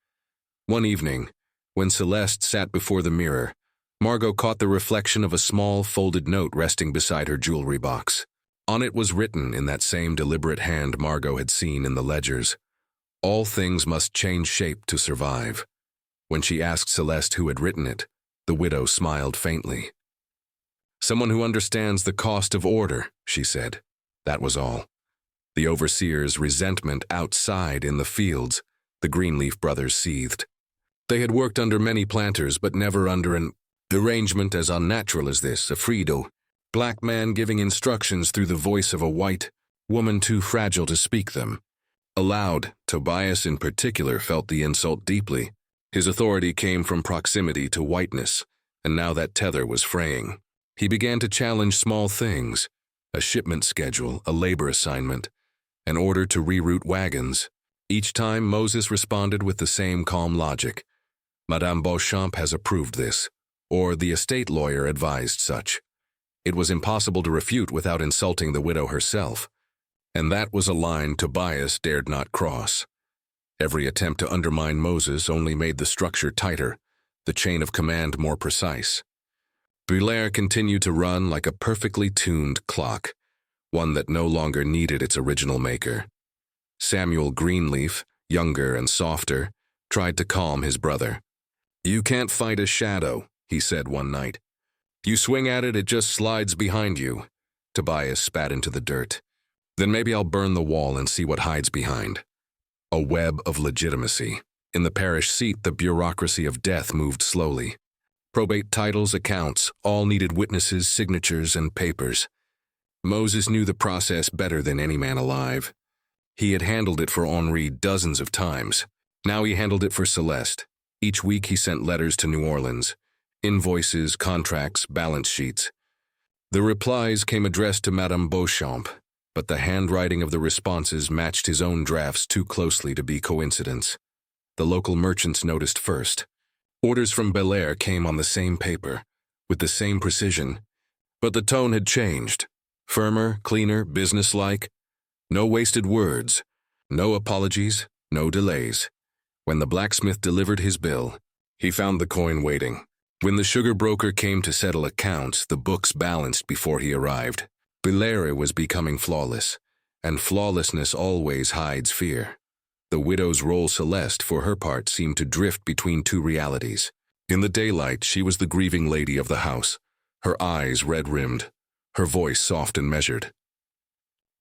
One evening, when Celeste sat before the mirror, Margot caught the reflection of a small folded note resting beside her jewelry box. On it was written in that same deliberate hand Margot had seen in the ledgers, "All things must change shape to survive." When she asked Celeste who had written it, the widow smiled faintly. "Someone who understands the cost of order," she said. That was all. The overseer's resentment outside in the fields, the Greenleaf brothers seethed. They had worked under many planters, but never under an arrangement as unnatural as this, a Fredo. Black man giving instructions through the voice of a white woman too fragile to speak them. Aloud, Tobias in particular felt the insult deeply. His authority came from proximity to whiteness, and now that tether was fraying. He began to challenge small things, a shipment schedule, a labor assignment, an order to reroute wagons. Each time Moses responded with the same calm logic. Madame Beauchamp has approved this, or the estate lawyer advised such. It was impossible to refute without insulting the widow herself, and that was a line Tobias dared not cross. Every attempt to undermine Moses only made the structure tighter, the chain of command more precise. Bellere continued to run like a perfectly tuned clock, one that no longer needed its original maker. Samuel Greenleaf, younger and softer, tried to calm his brother. "You can't fight a shadow," he said one night. "You swing at it, it just slides behind you." Tobias spat into the dirt. "Then maybe I'll burn the wall and see what hides behind." A web of legitimacy. In the parish seat, the bureaucracy of death moved slowly. Probate titles, accounts, all needed witnesses, signatures, and papers. Moses knew the process better than any man alive. He had handled it for Henri dozens of times. Now he handled it for Celeste. Each week he sent letters to New Orleans. Invoices, contracts, balance sheets. The replies came addressed to Madame Beauchamp, but the handwriting of the responses matched his own drafts too closely to be coincidence. The local merchants noticed first. Orders from Bellere came on the same paper, with the same precision, but the tone had changed. Firmer, cleaner, businesslike. No wasted words, no apologies, no delays. When the blacksmith delivered his bill, he found the coin waiting. When the sugar broker came to settle accounts, the books balanced before he arrived. Bellere was becoming flawless, and flawlessness always hides fear. The widow's role, Celeste, for her part, seemed to drift between two realities. In the daylight, she was the grieving lady of the house, her eyes red-rimmed, her voice soft and measured.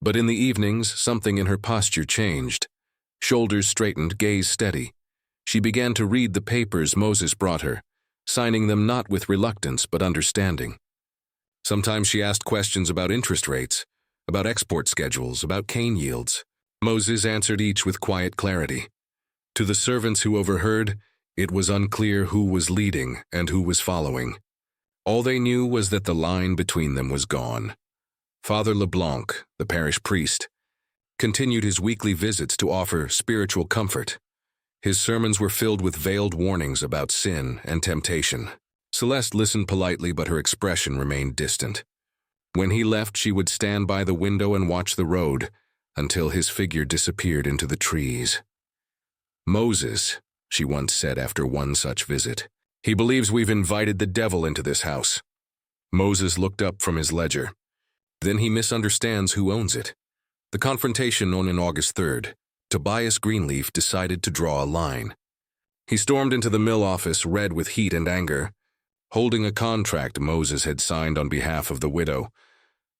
But in the evenings, something in her posture changed. Shoulders straightened, gaze steady. She began to read the papers Moses brought her, signing them not with reluctance but understanding. Sometimes she asked questions about interest rates, about export schedules, about cane yields. Moses answered each with quiet clarity. To the servants who overheard, it was unclear who was leading and who was following. All they knew was that the line between them was gone. Father Leblanc, the parish priest, continued his weekly visits to offer spiritual comfort. His sermons were filled with veiled warnings about sin and temptation. Celeste listened politely, but her expression remained distant. When he left, she would stand by the window and watch the road until his figure disappeared into the trees. "Moses," she once said after one such visit, "he believes we've invited the devil into this house." Moses looked up from his ledger. "Then he misunderstands who owns it." The confrontation on August 3rd, Tobias Greenleaf decided to draw a line. He stormed into the mill office, red with heat and anger, holding a contract Moses had signed on behalf of the widow,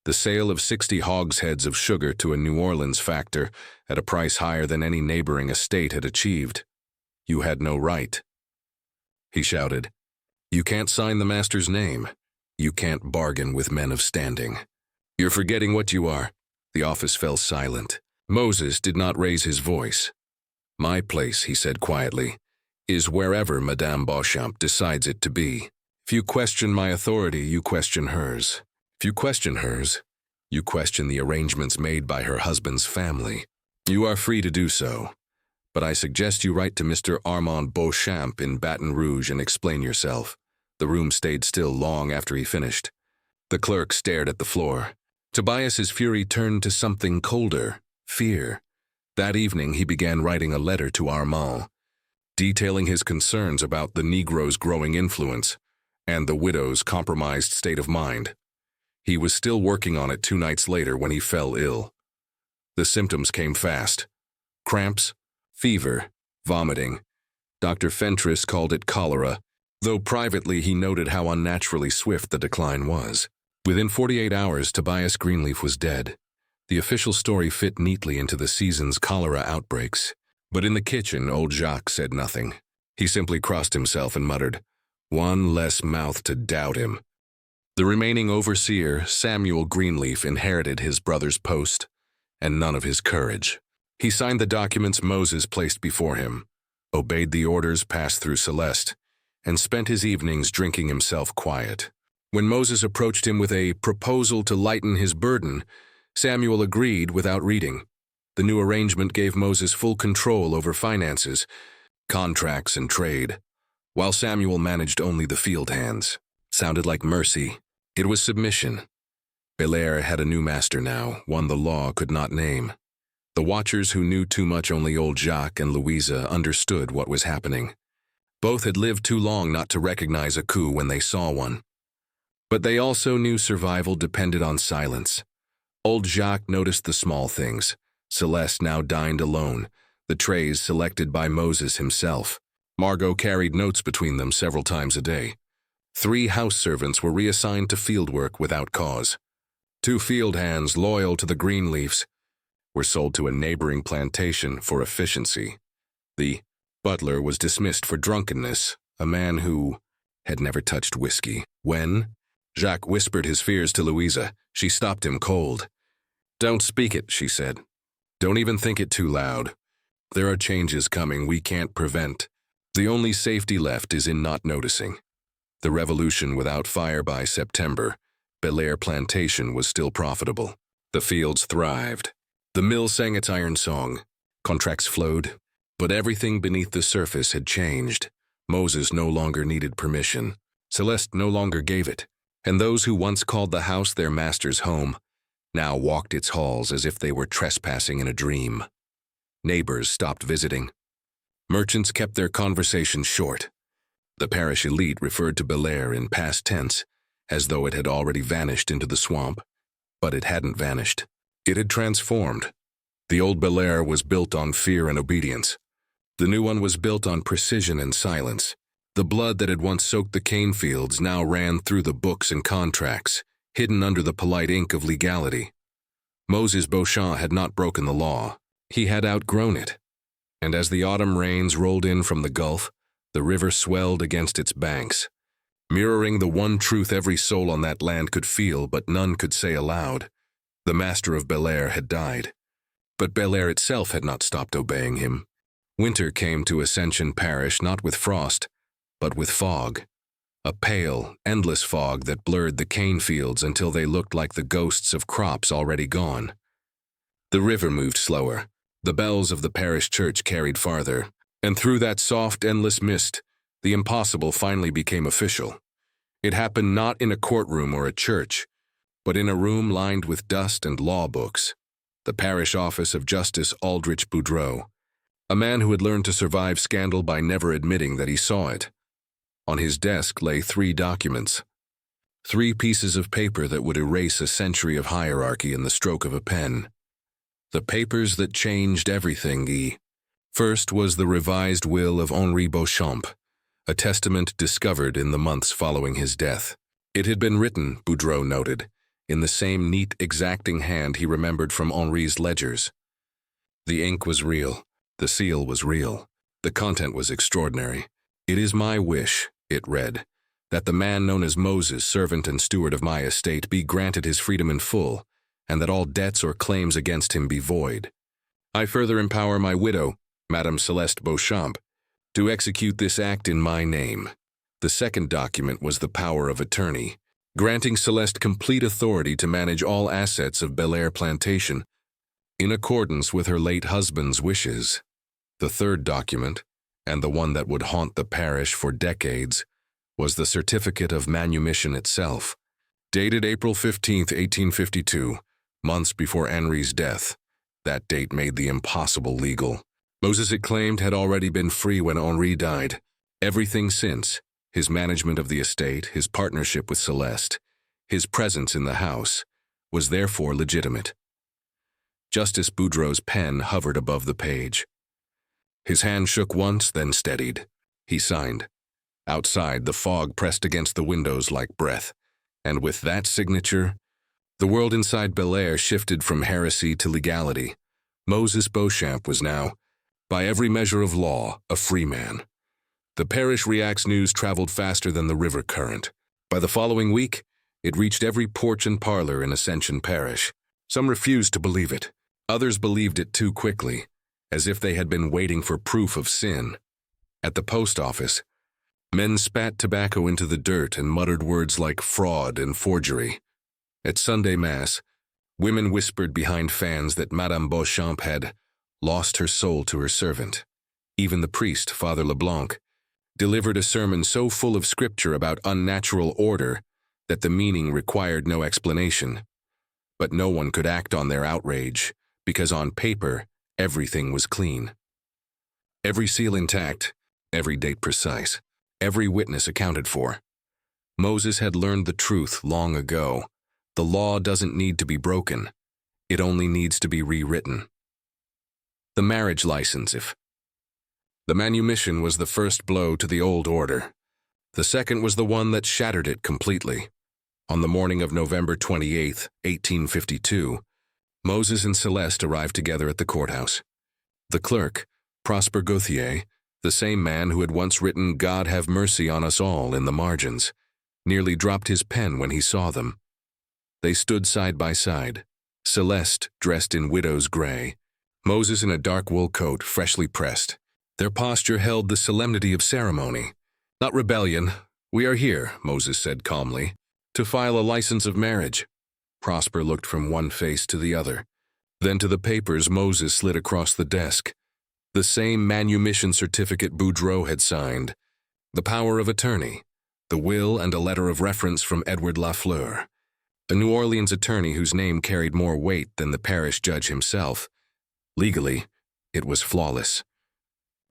the sale of 60 hogsheads of sugar to a New Orleans factor at a price higher than any neighboring estate had achieved. "You had no right," he shouted. "You can't sign the master's name. You can't bargain with men of standing. You're forgetting what you are." The office fell silent. Moses did not raise his voice. "My place," he said quietly, "is wherever Madame Beauchamp decides it to be. If you question my authority, you question hers. If you question hers, you question the arrangements made by her husband's family. You are free to do so, but I suggest you write to Mr. Armand Beauchamp in Baton Rouge and explain yourself." The room stayed still long after he finished. The clerk stared at the floor. Tobias's fury turned to something colder, fear. That evening he began writing a letter to Armand, detailing his concerns about the Negro's growing influence and the widow's compromised state of mind. He was still working on it 2 nights later when he fell ill. The symptoms came fast. Cramps, fever, vomiting. Dr. Fentress called it cholera, though privately he noted how unnaturally swift the decline was. Within 48 hours, Tobias Greenleaf was dead. The official story fit neatly into the season's cholera outbreaks. But in the kitchen, old Jacques said nothing. He simply crossed himself and muttered, "One less mouth to doubt him." The remaining overseer, Samuel Greenleaf, inherited his brother's post, and none of his courage. He signed the documents Moses placed before him, obeyed the orders passed through Celeste, and spent his evenings drinking himself quiet. When Moses approached him with a proposal to lighten his burden, Samuel agreed without reading. The new arrangement gave Moses full control over finances, contracts, and trade, while Samuel managed only the field hands. Sounded like mercy. It was submission. Bellere had a new master now, one the law could not name. The watchers who knew too much, only old Jacques and Louisa, understood what was happening. Both had lived too long not to recognize a coup when they saw one. But they also knew survival depended on silence. Old Jacques noticed the small things. Celeste now dined alone, the trays selected by Moses himself. Margot carried notes between them several times a day. 3 house servants were reassigned to fieldwork without cause. 2 field hands, loyal to the Greenleafs, were sold to a neighboring plantation for efficiency. The butler was dismissed for drunkenness, a man who had never touched whiskey. When Jacques whispered his fears to Louisa, she stopped him cold. "Don't speak it," she said. "Don't even think it too loud. There are changes coming we can't prevent. The only safety left is in not noticing." The revolution without fire by September, Bellere Plantation was still profitable. The fields thrived. The mill sang its iron song. Contracts flowed. But everything beneath the surface had changed. Moses no longer needed permission. Celeste no longer gave it. And those who once called the house their master's home now walked its halls as if they were trespassing in a dream. Neighbors stopped visiting. Merchants kept their conversations short. The parish elite referred to Bellere in past tense, as though it had already vanished into the swamp. But it hadn't vanished. It had transformed. The old Bellere was built on fear and obedience. The new one was built on precision and silence. The blood that had once soaked the cane fields now ran through the books and contracts, hidden under the polite ink of legality. Moses Beauchamp had not broken the law. He had outgrown it. And as the autumn rains rolled in from the Gulf, the river swelled against its banks, mirroring the one truth every soul on that land could feel but none could say aloud. The master of Bellere had died. But Bellere itself had not stopped obeying him. Winter came to Ascension Parish not with frost, but with fog. A pale, endless fog that blurred the cane fields until they looked like the ghosts of crops already gone. The river moved slower. The bells of the parish church carried farther. And through that soft, endless mist, the impossible finally became official. It happened not in a courtroom or a church, but in a room lined with dust and law books. The parish office of Justice Aldrich Boudreau, a man who had learned to survive scandal by never admitting that he saw it. On his desk lay 3 documents, 3 pieces of paper that would erase a century of hierarchy in the stroke of a pen. The papers that changed everything. First was the revised will of Henri Beauchamp, a testament discovered in the months following his death. It had been written, Boudreau noted, in the same neat, exacting hand he remembered from Henri's ledgers. The ink was real. The seal was real. The content was extraordinary. "It is my wish," it read, "that the man known as Moses, servant and steward of my estate, be granted his freedom in full, and that all debts or claims against him be void. I further empower my widow, Madame Celeste Beauchamp, to execute this act in my name." The second document was the power of attorney, granting Celeste complete authority to manage all assets of Bellere Plantation in accordance with her late husband's wishes. The third document, and the one that would haunt the parish for decades, was the certificate of manumission itself, dated April 15, 1852, months before Henri's death. That date made the impossible legal. Moses, it claimed, had already been free when Henri died. Everything since, his management of the estate, his partnership with Celeste, his presence in the house, was therefore legitimate. Justice Boudreau's pen hovered above the page. His hand shook once, then steadied. He signed. Outside, the fog pressed against the windows like breath, and with that signature, the world inside Bellere shifted from heresy to legality. Moses Beauchamp was now, by every measure of law, a free man. The parish reacts news traveled faster than the river current. By the following week, it reached every porch and parlor in Ascension Parish. Some refused to believe it. Others believed it too quickly, as if they had been waiting for proof of sin. At the post office, men spat tobacco into the dirt and muttered words like fraud and forgery. At Sunday Mass, women whispered behind fans that Madame Beauchamp had lost her soul to her servant. Even the priest, Father Leblanc, delivered a sermon so full of scripture about unnatural order that the meaning required no explanation. But no one could act on their outrage, because on paper, everything was clean. Every seal intact, every date precise, every witness accounted for. Moses had learned the truth long ago. The law doesn't need to be broken. It only needs to be rewritten. The marriage license, if. The manumission was the first blow to the old order. The second was the one that shattered it completely. On the morning of November 28, 1852, Moses and Celeste arrived together at the courthouse. The clerk, Prosper Gauthier, the same man who had once written "God have mercy on us all" in the margins, nearly dropped his pen when he saw them. They stood side by side, Celeste dressed in widow's gray, Moses in a dark wool coat freshly pressed. Their posture held the solemnity of ceremony. "Not rebellion. We are here," Moses said calmly, "to file a license of marriage." Prosper looked from one face to the other. Then to the papers Moses slid across the desk. The same manumission certificate Boudreau had signed, the power of attorney, the will and a letter of reference from Edward Lafleur, a New Orleans attorney whose name carried more weight than the parish judge himself. Legally, it was flawless.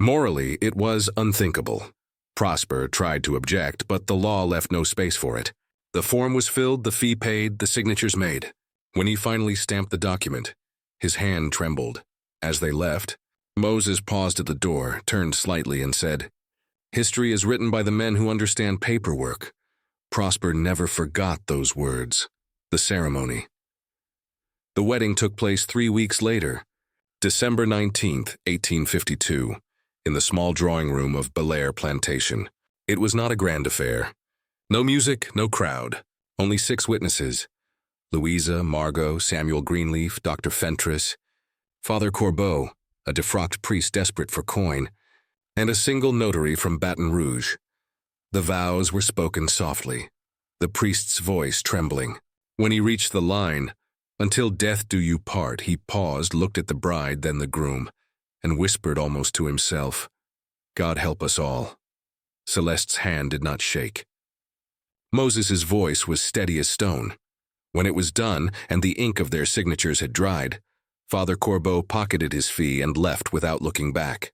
Morally, it was unthinkable. Prosper tried to object, but the law left no space for it. The form was filled, the fee paid, the signatures made. When he finally stamped the document, his hand trembled. As they left, Moses paused at the door, turned slightly, and said, "History is written by the men who understand paperwork." Prosper never forgot those words. The ceremony. The wedding took place 3 weeks later, December 19, 1852, in the small drawing room of Bellere Plantation. It was not a grand affair. No music, no crowd, only 6 witnesses: Louisa, Margot, Samuel Greenleaf, Dr. Fentress, Father Corbeau, a defrocked priest desperate for coin, and a single notary from Baton Rouge. The vows were spoken softly, the priest's voice trembling. When he reached the line, "Until death do you part," he paused, looked at the bride, then the groom, and whispered almost to himself, "God help us all." Celeste's hand did not shake. Moses's voice was steady as stone. When it was done and the ink of their signatures had dried, Father Corbeau pocketed his fee and left without looking back.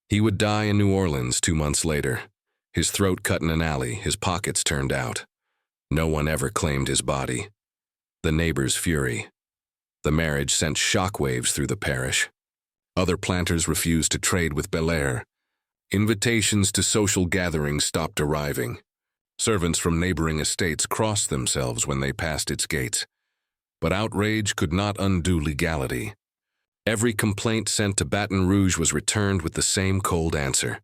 He would die in New Orleans 2 months later, his throat cut in an alley, his pockets turned out. No one ever claimed his body. The neighbors' fury. The marriage sent shockwaves through the parish. Other planters refused to trade with Bellere. Invitations to social gatherings stopped arriving. Servants from neighboring estates crossed themselves when they passed its gates. But outrage could not undo legality. Every complaint sent to Baton Rouge was returned with the same cold answer.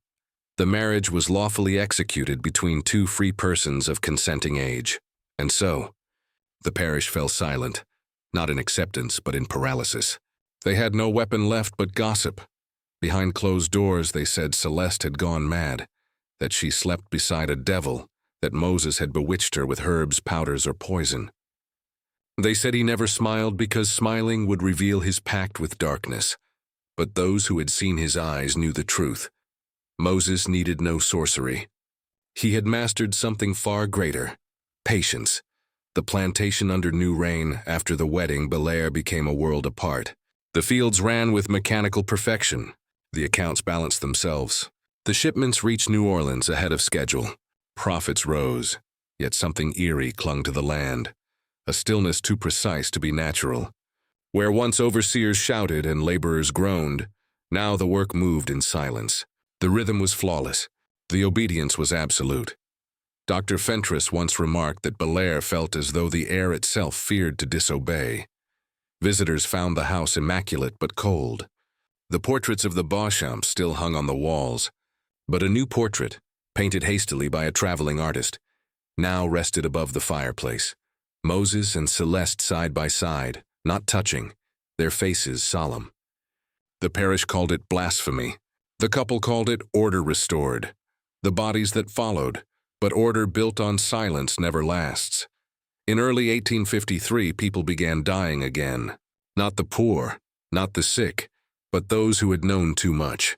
The marriage was lawfully executed between 2 free persons of consenting age. And so, the parish fell silent, not in acceptance but in paralysis. They had no weapon left but gossip. Behind closed doors they said Celeste had gone mad, that she slept beside a devil, that Moses had bewitched her with herbs, powders, or poison. They said he never smiled because smiling would reveal his pact with darkness. But those who had seen his eyes knew the truth. Moses needed no sorcery. He had mastered something far greater: patience. The plantation under new rain, after the wedding, Bellere became a world apart. The fields ran with mechanical perfection. The accounts balanced themselves. The shipments reached New Orleans ahead of schedule. Profits rose, yet something eerie clung to the land, a stillness too precise to be natural. Where once overseers shouted and laborers groaned, now the work moved in silence. The rhythm was flawless. The obedience was absolute. Dr. Fentress once remarked that Bellere felt as though the air itself feared to disobey. Visitors found the house immaculate but cold. The portraits of the Beauchamp still hung on the walls. But a new portrait, painted hastily by a traveling artist, now rested above the fireplace. Moses and Celeste side by side, not touching, their faces solemn. The parish called it blasphemy. The couple called it order restored. The bodies that followed, but order built on silence never lasts. In early 1853, people began dying again. Not the poor, not the sick, but those who had known too much.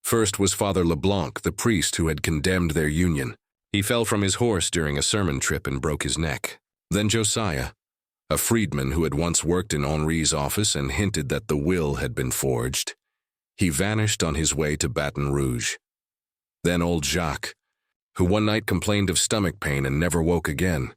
First was Father LeBlanc, the priest who had condemned their union. He fell from his horse during a sermon trip and broke his neck. Then Josiah, a freedman who had once worked in Henri's office and hinted that the will had been forged. He vanished on his way to Baton Rouge. Then old Jacques, who one night complained of stomach pain and never woke again.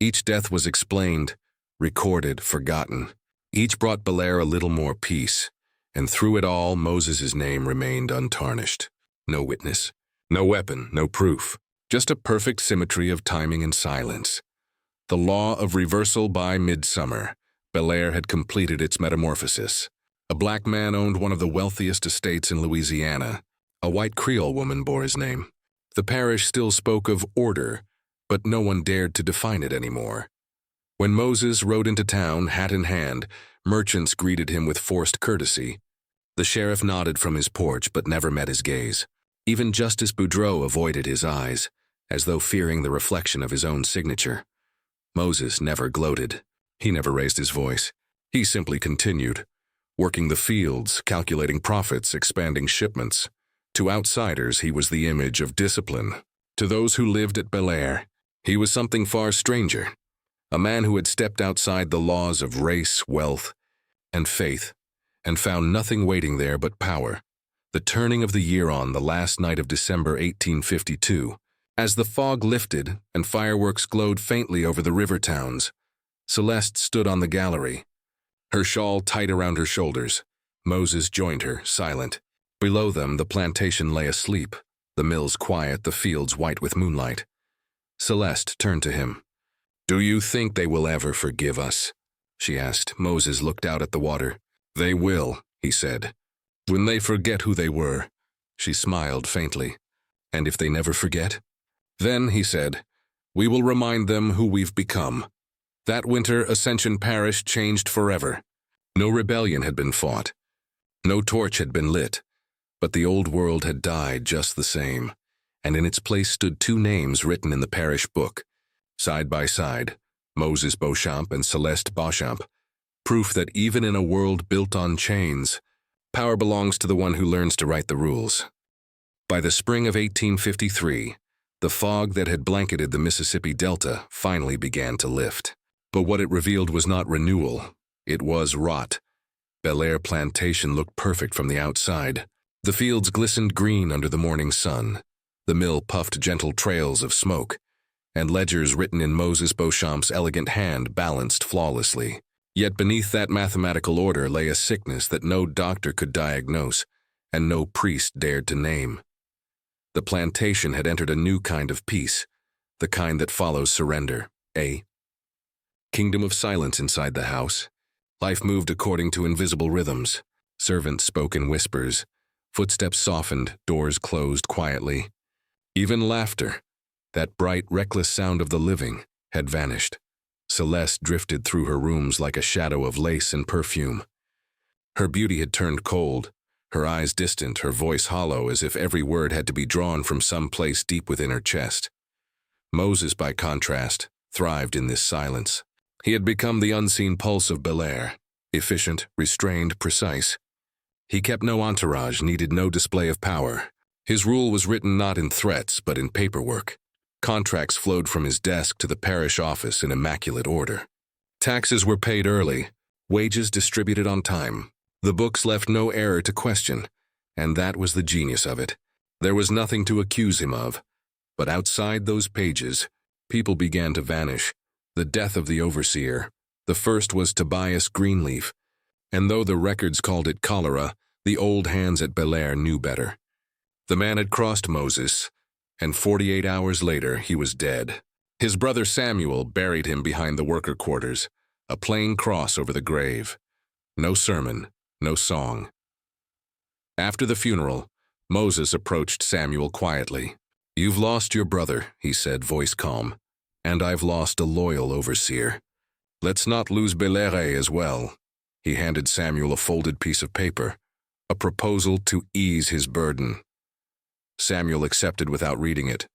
Each death was explained, recorded, forgotten. Each brought Bellere a little more peace, and through it all Moses' name remained untarnished. No witness, no weapon, no proof, just a perfect symmetry of timing and silence. The law of reversal by midsummer. Bellere had completed its metamorphosis. A black man owned one of the wealthiest estates in Louisiana. A white Creole woman bore his name. The parish still spoke of order, but no one dared to define it anymore. When Moses rode into town, hat in hand, merchants greeted him with forced courtesy. The sheriff nodded from his porch but never met his gaze. Even Justice Boudreau avoided his eyes, as though fearing the reflection of his own signature. Moses never gloated. He never raised his voice. He simply continued, working the fields, calculating profits, expanding shipments. To outsiders, he was the image of discipline. To those who lived at Bellere, he was something far stranger. A man who had stepped outside the laws of race, wealth, and faith, and found nothing waiting there but power. The turning of the year on the last night of December 1852, as the fog lifted and fireworks glowed faintly over the river towns, Celeste stood on the gallery, her shawl tight around her shoulders. Moses joined her, silent. Below them, the plantation lay asleep, the mills quiet, the fields white with moonlight. Celeste turned to him. "Do you think they will ever forgive us?" she asked. Moses looked out at the water. "They will," he said. "When they forget who they were." She smiled faintly. "And if they never forget?" "Then," he said, "we will remind them who we've become." That winter, Ascension Parish changed forever. No rebellion had been fought. No torch had been lit. But the old world had died just the same, and in its place stood two names written in the parish book, side by side, Moses Beauchamp and Celeste Beauchamp, proof that even in a world built on chains, power belongs to the one who learns to write the rules. By the spring of 1853, the fog that had blanketed the Mississippi Delta finally began to lift. But what it revealed was not renewal, it was rot. Bellere Plantation looked perfect from the outside. The fields glistened green under the morning sun. The mill puffed gentle trails of smoke, and ledgers written in Moses Beauchamp's elegant hand balanced flawlessly. Yet beneath that mathematical order lay a sickness that no doctor could diagnose, and no priest dared to name. The plantation had entered a new kind of peace, the kind that follows surrender. A kingdom of silence inside the house. Life moved according to invisible rhythms. Servants spoke in whispers. Footsteps softened, doors closed quietly. Even laughter, that bright, reckless sound of the living, had vanished. Celeste drifted through her rooms like a shadow of lace and perfume. Her beauty had turned cold, her eyes distant, her voice hollow, as if every word had to be drawn from some place deep within her chest. Moses, by contrast, thrived in this silence. He had become the unseen pulse of Bellere, efficient, restrained, precise. He kept no entourage, needed no display of power. His rule was written not in threats, but in paperwork. Contracts flowed from his desk to the parish office in immaculate order. Taxes were paid early, wages distributed on time. The books left no error to question, and that was the genius of it. There was nothing to accuse him of. But outside those pages, people began to vanish. The death of the overseer. The first was Tobias Greenleaf, and though the records called it cholera, the old hands at Bellere knew better. The man had crossed Moses, and 48 hours later he was dead. His brother Samuel buried him behind the worker quarters, a plain cross over the grave. No sermon, no song. After the funeral, Moses approached Samuel quietly. "You've lost your brother," he said, voice calm, "and I've lost a loyal overseer. Let's not lose Bellere as well." He handed Samuel a folded piece of paper, a proposal to ease his burden. Samuel accepted without reading it.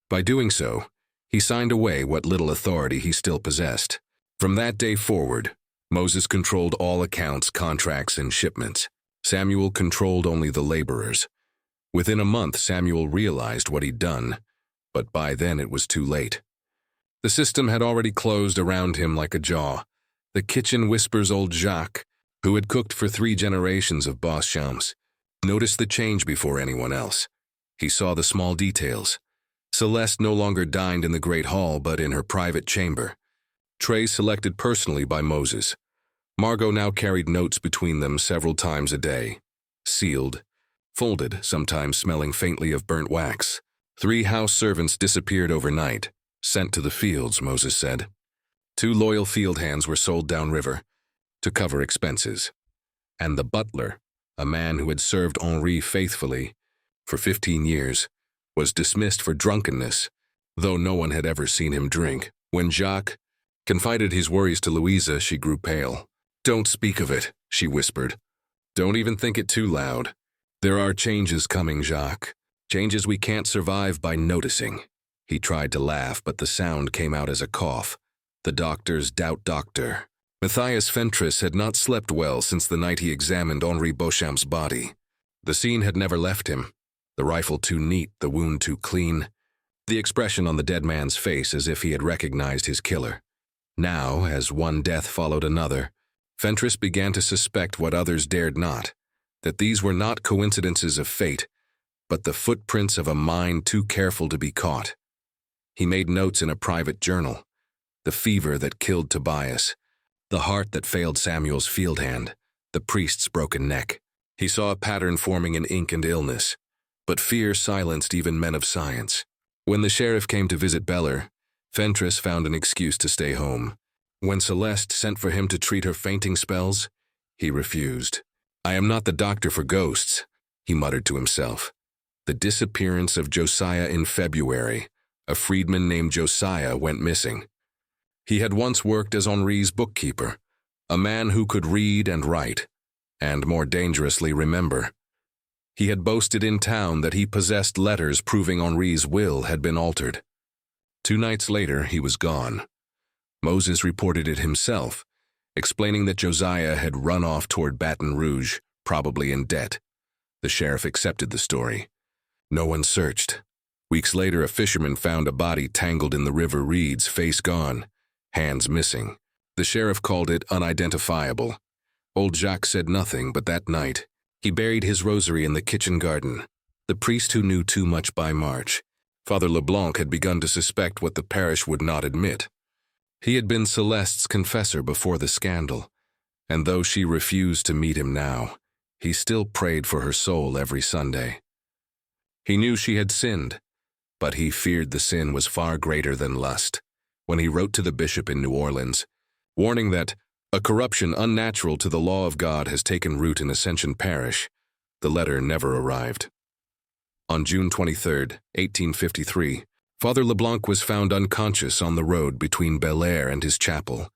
By doing so, he signed away what little authority he still possessed. From that day forward, Moses controlled all accounts, contracts, and shipments. Samuel controlled only the laborers. Within a month, Samuel realized what he'd done, but by then it was too late. The system had already closed around him like a jaw. The kitchen whispers old Jacques, who had cooked for 3 generations of Beauchamps, noticed the change before anyone else. He saw the small details. Celeste no longer dined in the great hall, but in her private chamber. Trays selected personally by Moses. Margot now carried notes between them several times a day. Sealed, folded, sometimes smelling faintly of burnt wax. 3 house servants disappeared overnight, sent to the fields, Moses said. 2 loyal field hands were sold downriver to cover expenses. And the butler, a man who had served Henri faithfully for 15 years, was dismissed for drunkenness, though no one had ever seen him drink. When Jacques confided his worries to Louisa, she grew pale. "Don't speak of it," she whispered. "Don't even think it too loud. There are changes coming, Jacques. Changes we can't survive by noticing." He tried to laugh, but the sound came out as a cough. The doctor's doubt doctor. Matthias Fentress had not slept well since the night he examined Henri Beauchamp's body. The scene had never left him. The rifle too neat, the wound too clean. The expression on the dead man's face as if he had recognized his killer. Now, as one death followed another, Fentress began to suspect what others dared not, that these were not coincidences of fate, but the footprints of a mind too careful to be caught. He made notes in a private journal. The fever that killed Tobias, the heart that failed Samuel's field hand, the priest's broken neck. He saw a pattern forming in ink and illness, but fear silenced even men of science. When the sheriff came to visit Bellere, Fentress found an excuse to stay home. When Celeste sent for him to treat her fainting spells, he refused. "I am not the doctor for ghosts," he muttered to himself. The disappearance of Josiah in February. A freedman named Josiah went missing. He had once worked as Henri's bookkeeper, a man who could read and write, and more dangerously remember. He had boasted in town that he possessed letters proving Henri's will had been altered. 2 nights later, he was gone. Moses reported it himself, explaining that Josiah had run off toward Baton Rouge, probably in debt. The sheriff accepted the story. No one searched. Weeks later, a fisherman found a body tangled in the river reeds, face gone, hands missing. The sheriff called it unidentifiable. Old Jacques said nothing, but that night, he buried his rosary in the kitchen garden. The priest who knew too much by March, Father Leblanc, had begun to suspect what the parish would not admit. He had been Celeste's confessor before the scandal, and though she refused to meet him now, he still prayed for her soul every Sunday. He knew she had sinned, but he feared the sin was far greater than lust. When he wrote to the bishop in New Orleans, warning that a corruption unnatural to the law of God has taken root in Ascension Parish, the letter never arrived. On June 23, 1853, Father Leblanc was found unconscious on the road between Bellere and his chapel.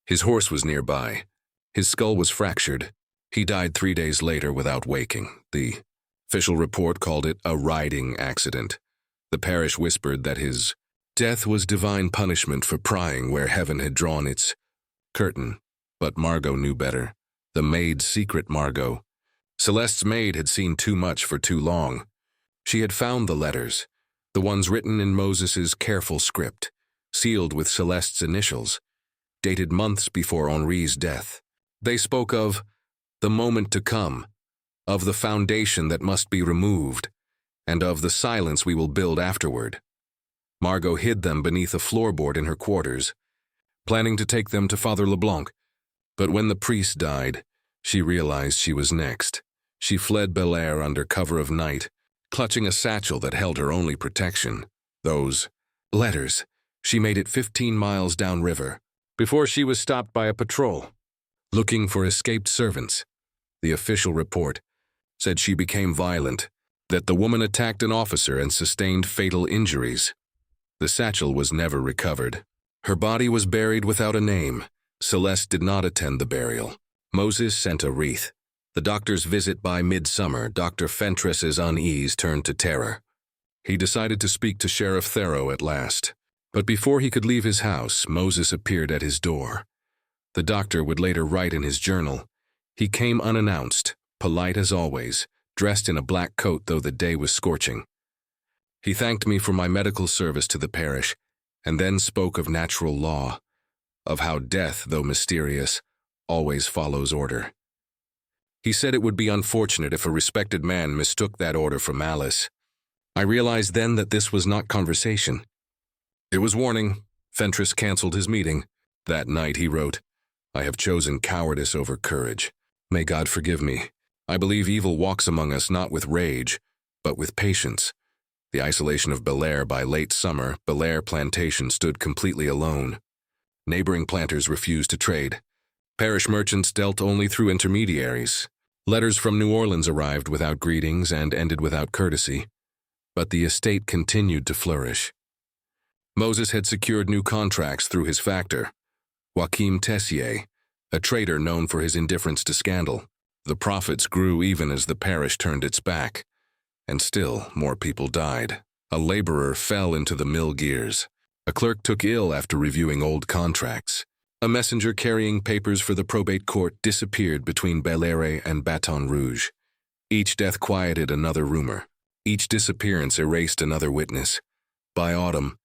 His horse was nearby. His skull was fractured. He died 3 days later without waking. The official report called it a riding accident. The parish whispered that his death was divine punishment for prying where heaven had drawn its curtain. But Margot knew better. The maid's secret Margot. Celeste's maid had seen too much for too long. She had found the letters, the ones written in Moses's careful script, sealed with Celeste's initials, dated months before Henri's death. They spoke of the moment to come, of the foundation that must be removed, and of the silence we will build afterward. Margot hid them beneath a floorboard in her quarters, planning to take them to Father Leblanc. But when the priest died, she realized she was next. She fled Bellere under cover of night, clutching a satchel that held her only protection. Those letters. She made it 15 miles downriver before she was stopped by a patrol, looking for escaped servants. The official report said she became violent, that the woman attacked an officer and sustained fatal injuries. The satchel was never recovered. Her body was buried without a name. Celeste did not attend the burial. Moses sent a wreath. The doctor's visit by midsummer, Dr. Fentress's unease turned to terror. He decided to speak to Sheriff Theroux at last. But before he could leave his house, Moses appeared at his door. The doctor would later write in his journal, "He came unannounced, polite as always, dressed in a black coat though the day was scorching. He thanked me for my medical service to the parish, and then spoke of natural law, of how death, though mysterious, always follows order. He said it would be unfortunate if a respected man mistook that order for malice. I realized then that this was not conversation. It was warning. Fentress canceled his meeting. That night he wrote, "I have chosen cowardice over courage. May God forgive me. I believe evil walks among us not with rage, but with patience." The isolation of Bellere by late summer, Bellere Plantation stood completely alone. Neighboring planters refused to trade. Parish merchants dealt only through intermediaries. Letters from New Orleans arrived without greetings and ended without courtesy. But the estate continued to flourish. Moses had secured new contracts through his factor, Joachim Tessier, a trader known for his indifference to scandal. The profits grew even as the parish turned its back. And still, more people died. A laborer fell into the mill gears. A clerk took ill after reviewing old contracts. A messenger carrying papers for the probate court disappeared between Bellere and Baton Rouge. Each death quieted another rumor. Each disappearance erased another witness. By autumn,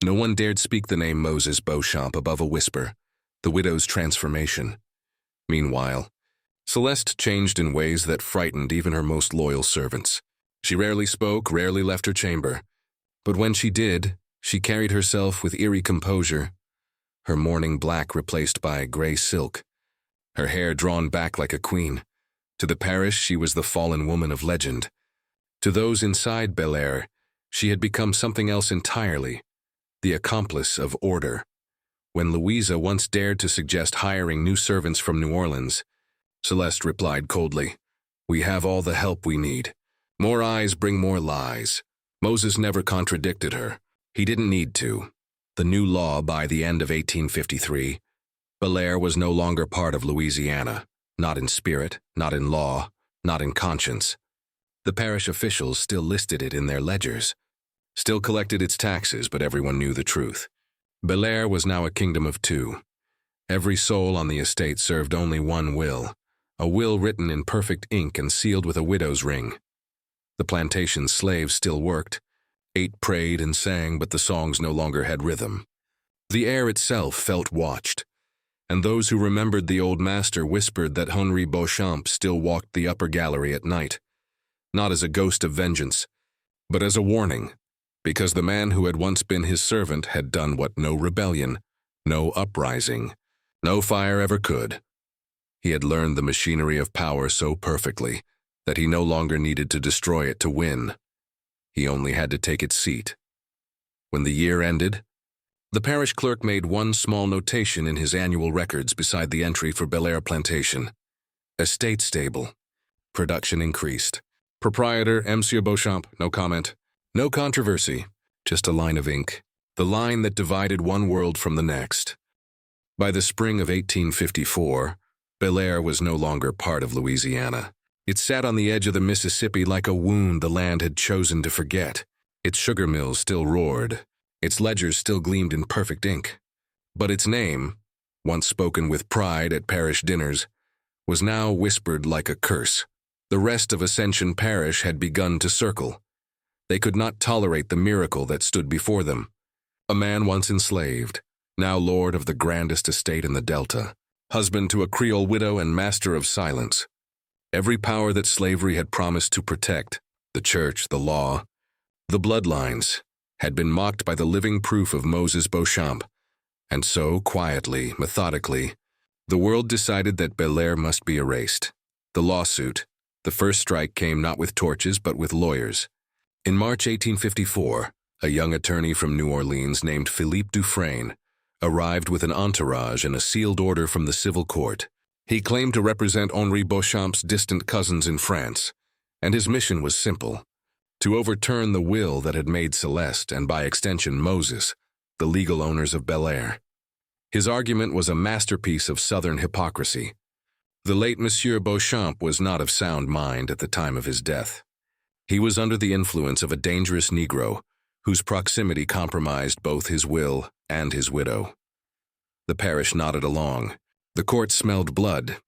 no one dared speak the name Moses Beauchamp above a whisper, the widow's transformation. Meanwhile, Celeste changed in ways that frightened even her most loyal servants. She rarely spoke, rarely left her chamber. But when she did, she carried herself with eerie composure, her mourning black replaced by gray silk, her hair drawn back like a queen. To the parish, she was the fallen woman of legend. To those inside Bellere, she had become something else entirely, the accomplice of order. When Louisa once dared to suggest hiring new servants from New Orleans, Celeste replied coldly, "We have all the help we need. More eyes bring more lies." Moses never contradicted her. He didn't need to. The new law by the end of 1853, Bellere was no longer part of Louisiana, not in spirit, not in law, not in conscience. The parish officials still listed it in their ledgers, still collected its taxes, but everyone knew the truth. Bellere was now a kingdom of two. Every soul on the estate served only one will, a will written in perfect ink and sealed with a widow's ring. The plantation slaves still worked, ate, prayed, and sang, but the songs no longer had rhythm. The air itself felt watched, and those who remembered the old master whispered that Henri Beauchamp still walked the upper gallery at night, not as a ghost of vengeance, but as a warning, because the man who had once been his servant had done what no rebellion, no uprising, no fire ever could. He had learned the machinery of power so perfectly that he no longer needed to destroy it to win. He only had to take its seat. When the year ended, the parish clerk made one small notation in his annual records beside the entry for Bellere Plantation. Estate stable. Production increased. Proprietor, Monsieur Beauchamp, no comment. No controversy, just a line of ink. The line that divided one world from the next. By the spring of 1854, Bellere was no longer part of Louisiana. It sat on the edge of the Mississippi like a wound the land had chosen to forget. Its sugar mills still roared. Its ledgers still gleamed in perfect ink. But its name, once spoken with pride at parish dinners, was now whispered like a curse. The rest of Ascension Parish had begun to circle. They could not tolerate the miracle that stood before them. A man once enslaved, now lord of the grandest estate in the Delta, husband to a Creole widow and master of silence. Every power that slavery had promised to protect, the church, the law, the bloodlines, had been mocked by the living proof of Moses Beauchamp. And so, quietly, methodically, the world decided that Bellere must be erased. The lawsuit, the first strike, came not with torches but with lawyers. In March 1854, a young attorney from New Orleans named Philippe Dufresne arrived with an entourage and a sealed order from the civil court. He claimed to represent Henri Beauchamp's distant cousins in France, and his mission was simple: to overturn the will that had made Celeste, and by extension Moses, the legal owners of Bellere. His argument was a masterpiece of Southern hypocrisy. The late Monsieur Beauchamp was not of sound mind at the time of his death. He was under the influence of a dangerous Negro, whose proximity compromised both his will and his widow. The parish nodded along. The court smelled blood,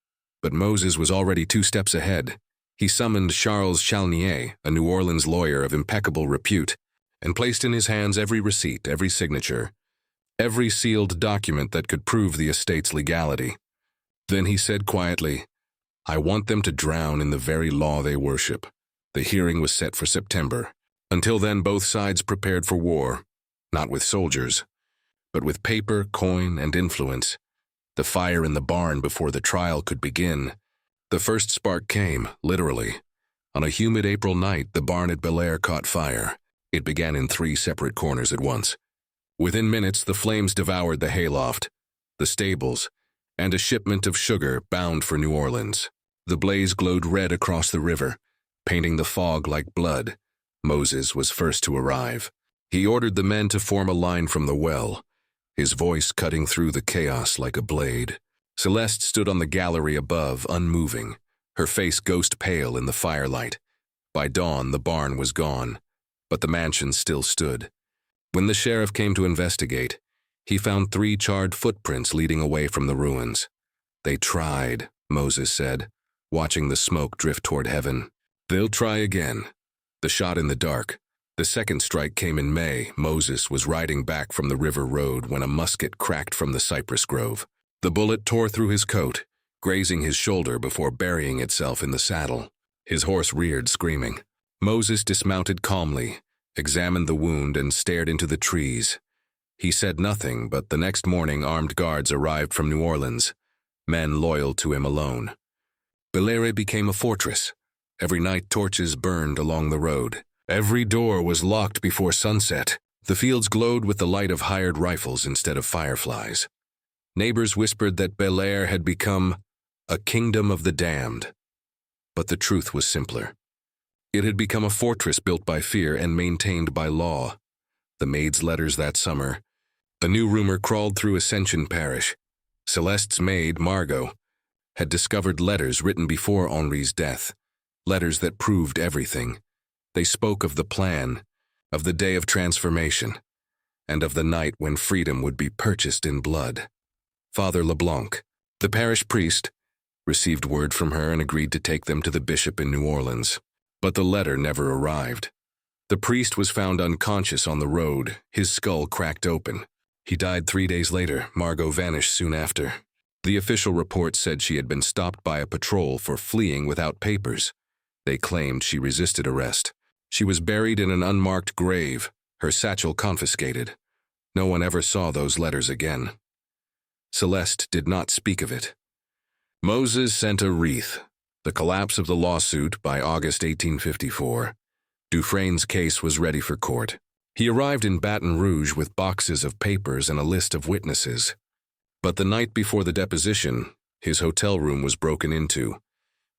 but Moses was already 2 steps ahead. He summoned Charles Chalnier, a New Orleans lawyer of impeccable repute, and placed in his hands every receipt, every signature, every sealed document that could prove the estate's legality. Then he said quietly, "I want them to drown in the very law they worship." The hearing was set for September. Until then, both sides prepared for war, not with soldiers, but with paper, coin, and influence. The fire in the barn before the trial could begin. The first spark came, literally. On a humid April night, the barn at Bellere caught fire. It began in 3 separate corners at once. Within minutes, the flames devoured the hayloft, the stables, and a shipment of sugar bound for New Orleans. The blaze glowed red across the river, painting the fog like blood. Moses was first to arrive. He ordered the men to form a line from the well, his voice cutting through the chaos like a blade. Celeste stood on the gallery above, unmoving, her face ghost pale in the firelight. By dawn, the barn was gone, but the mansion still stood. When the sheriff came to investigate, he found 3 charred footprints leading away from the ruins. "They tried," Moses said, watching the smoke drift toward heaven. "They'll try again." The shot in the dark. The second strike came in May. Moses was riding back from the river road when a musket cracked from the cypress grove. The bullet tore through his coat, grazing his shoulder before burying itself in the saddle. His horse reared, screaming. Moses dismounted calmly, examined the wound, and stared into the trees. He said nothing, but the next morning armed guards arrived from New Orleans, men loyal to him alone. Bellere became a fortress. Every night torches burned along the road. Every door was locked before sunset. The fields glowed with the light of hired rifles instead of fireflies. Neighbors whispered that Bellere had become a kingdom of the damned. But the truth was simpler. It had become a fortress built by fear and maintained by law. The maid's letters that summer. A new rumor crawled through Ascension Parish. Celeste's maid, Margot, had discovered letters written before Henri's death, letters that proved everything. They spoke of the plan, of the day of transformation, and of the night when freedom would be purchased in blood. Father LeBlanc, the parish priest, received word from her and agreed to take them to the bishop in New Orleans. But the letter never arrived. The priest was found unconscious on the road, his skull cracked open. He died 3 days later. Margot vanished soon after. The official report said she had been stopped by a patrol for fleeing without papers. They claimed she resisted arrest. She was buried in an unmarked grave, her satchel confiscated. No one ever saw those letters again. Celeste did not speak of it. Moses sent a wreath. The collapse of the lawsuit by August 1854. Dufresne's case was ready for court. He arrived in Baton Rouge with boxes of papers and a list of witnesses. But the night before the deposition, his hotel room was broken into.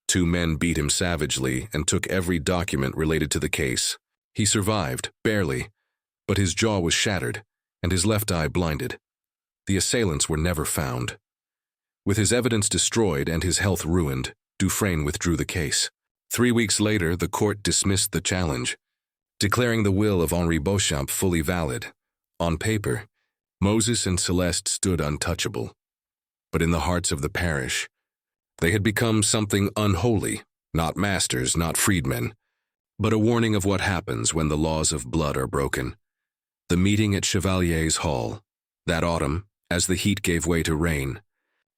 2 men beat him savagely and took every document related to the case. He survived, barely, but his jaw was shattered and his left eye blinded. The assailants were never found. With his evidence destroyed and his health ruined, Dufresne withdrew the case. 3 weeks later, the court dismissed the challenge, declaring the will of Henri Beauchamp fully valid. On paper, Moses and Celeste stood untouchable. But in the hearts of the parish, they had become something unholy, not masters, not freedmen, but a warning of what happens when the laws of blood are broken. The meeting at Chevalier's Hall, that autumn, as the heat gave way to rain.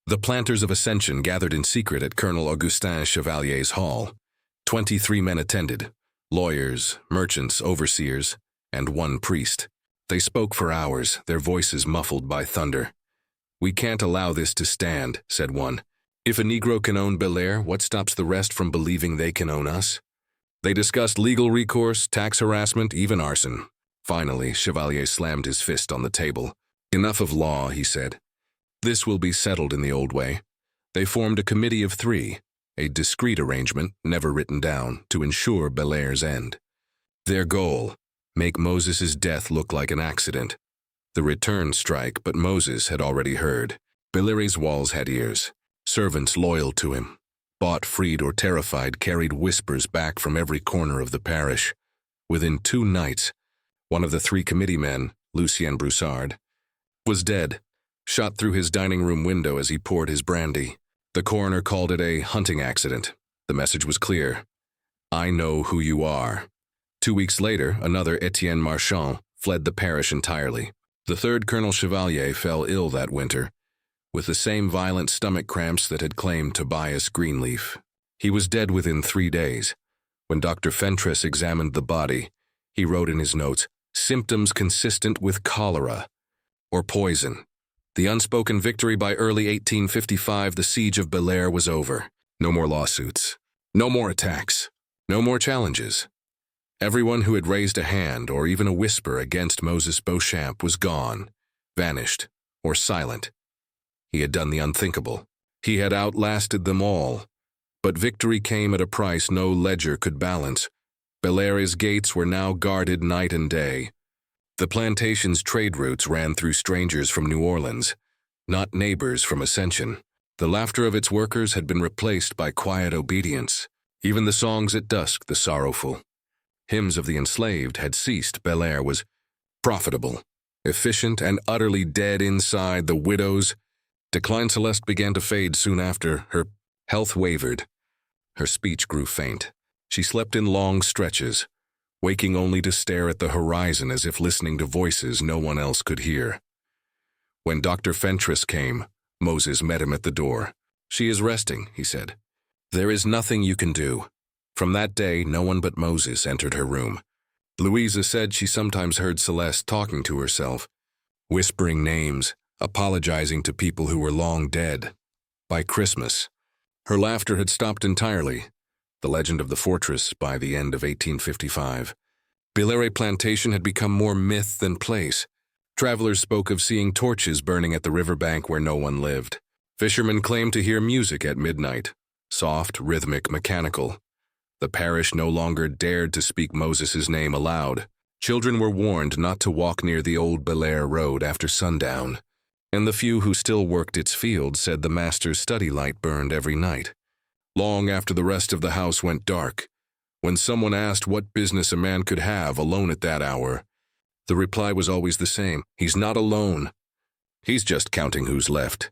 The planters of Ascension gathered in secret at Colonel Augustin Chevalier's hall. 23 men attended, lawyers, merchants, overseers, and 1 priest. They spoke for hours, their voices muffled by thunder. "We can't allow this to stand," said one. "If a Negro can own Bellere, what stops the rest from believing they can own us?" They discussed legal recourse, tax harassment, even arson. Finally, Chevalier slammed his fist on the table. "Enough of law," he said. "This will be settled in the old way." They formed a committee of 3, a discreet arrangement, never written down, to ensure Bellere's end. Their goal: make Moses's death look like an accident. The return strike, but Moses had already heard. Bellere's walls had ears. Servants loyal to him, bought, freed, or terrified, carried whispers back from every corner of the parish. Within 2 nights, one of the 3 committee men, Lucien Broussard, was dead, shot through his dining room window as he poured his brandy. The coroner called it a hunting accident. The message was clear: I know who you are. 2 weeks later, another Etienne Marchand fled the parish entirely. The 3rd Colonel Chevalier fell ill that winter, with the same violent stomach cramps that had claimed Tobias Greenleaf. He was dead within 3 days. When Dr. Fentress examined the body, he wrote in his notes, symptoms consistent with cholera or poison. The unspoken victory: by early 1855, the siege of Bellere was over. No more lawsuits. No more attacks. No more challenges. Everyone who had raised a hand or even a whisper against Moses Beauchamp was gone, vanished, or silent. He had done the unthinkable. He had outlasted them all. But victory came at a price no ledger could balance. Bellere's gates were now guarded night and day. The plantation's trade routes ran through strangers from New Orleans, not neighbors from Ascension. The laughter of its workers had been replaced by quiet obedience. Even the songs at dusk, the sorrowful hymns of the enslaved, had ceased. Bellere was profitable, efficient, and utterly dead inside. The widow's decline. Celeste began to fade soon after. Her health wavered. Her speech grew faint. She slept in long stretches, waking only to stare at the horizon as if listening to voices no one else could hear. When Dr. Fentress came, Moses met him at the door. She is resting, he said. There is nothing you can do. From that day, no one but Moses entered her room. Louisa said she sometimes heard Celeste talking to herself, whispering names, apologizing to people who were long dead. By Christmas, her laughter had stopped entirely. The legend of the fortress by the end of 1855. Bellere Plantation had become more myth than place. Travelers spoke of seeing torches burning at the riverbank where no one lived. Fishermen claimed to hear music at midnight, soft, rhythmic, mechanical. The parish no longer dared to speak Moses's name aloud. Children were warned not to walk near the old Bellere road after sundown, and the few who still worked its fields said the master's study light burned every night. Long after the rest of the house went dark, when someone asked what business a man could have alone at that hour, the reply was always the same: he's not alone. He's just counting who's left.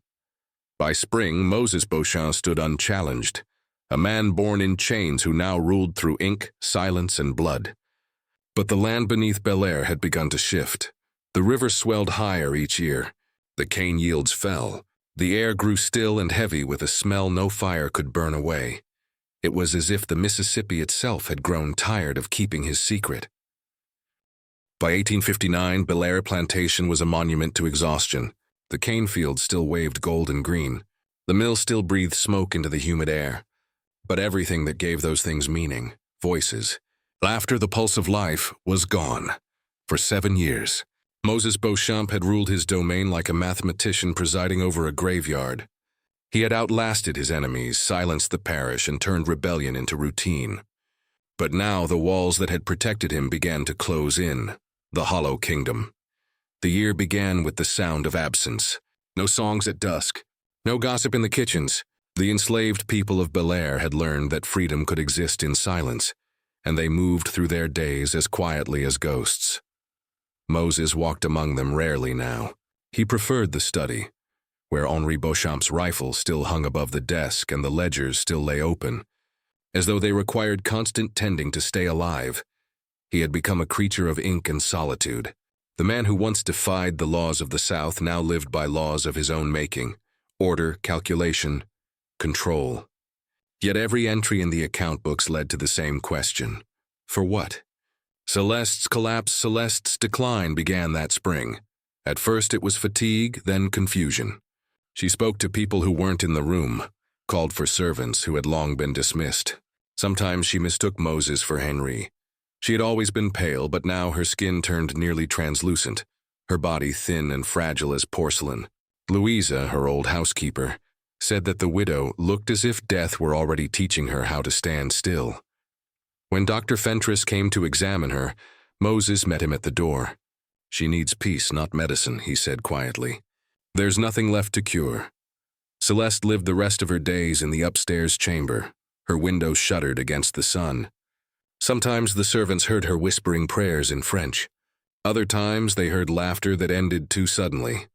By spring, Moses Beauchamp stood unchallenged, a man born in chains who now ruled through ink, silence, and blood. But the land beneath Bellere had begun to shift. The river swelled higher each year. The cane yields fell. The air grew still and heavy with a smell no fire could burn away. It was as if the Mississippi itself had grown tired of keeping his secret. By 1859, Bellere Plantation was a monument to exhaustion. The cane fields still waved gold and green. The mill still breathed smoke into the humid air. But everything that gave those things meaning, voices, laughter, the pulse of life, was gone. For 7 years, Moses Beauchamp had ruled his domain like a mathematician presiding over a graveyard. He had outlasted his enemies, silenced the parish, and turned rebellion into routine. But now the walls that had protected him began to close in, the hollow kingdom. The year began with the sound of absence. No songs at dusk, no gossip in the kitchens. The enslaved people of Bellere had learned that freedom could exist in silence, and they moved through their days as quietly as ghosts. Moses walked among them rarely now. He preferred the study, where Henri Beauchamp's rifle still hung above the desk and the ledgers still lay open, as though they required constant tending to stay alive. He had become a creature of ink and solitude. The man who once defied the laws of the South now lived by laws of his own making: order, calculation, control. Yet every entry in the account books led to the same question: for what? Celeste's collapse, Celeste's decline began that spring. At first it was fatigue, then confusion. She spoke to people who weren't in the room, called for servants who had long been dismissed. Sometimes she mistook Moses for Henri. She had always been pale, but now her skin turned nearly translucent, her body thin and fragile as porcelain. Louisa, her old housekeeper, said that the widow looked as if death were already teaching her how to stand still. When Dr. Fentress came to examine her, Moses met him at the door. "She needs peace, not medicine," he said quietly. "There's nothing left to cure." Celeste lived the rest of her days in the upstairs chamber. Her window shuttered against the sun. Sometimes the servants heard her whispering prayers in French. Other times they heard laughter that ended too suddenly.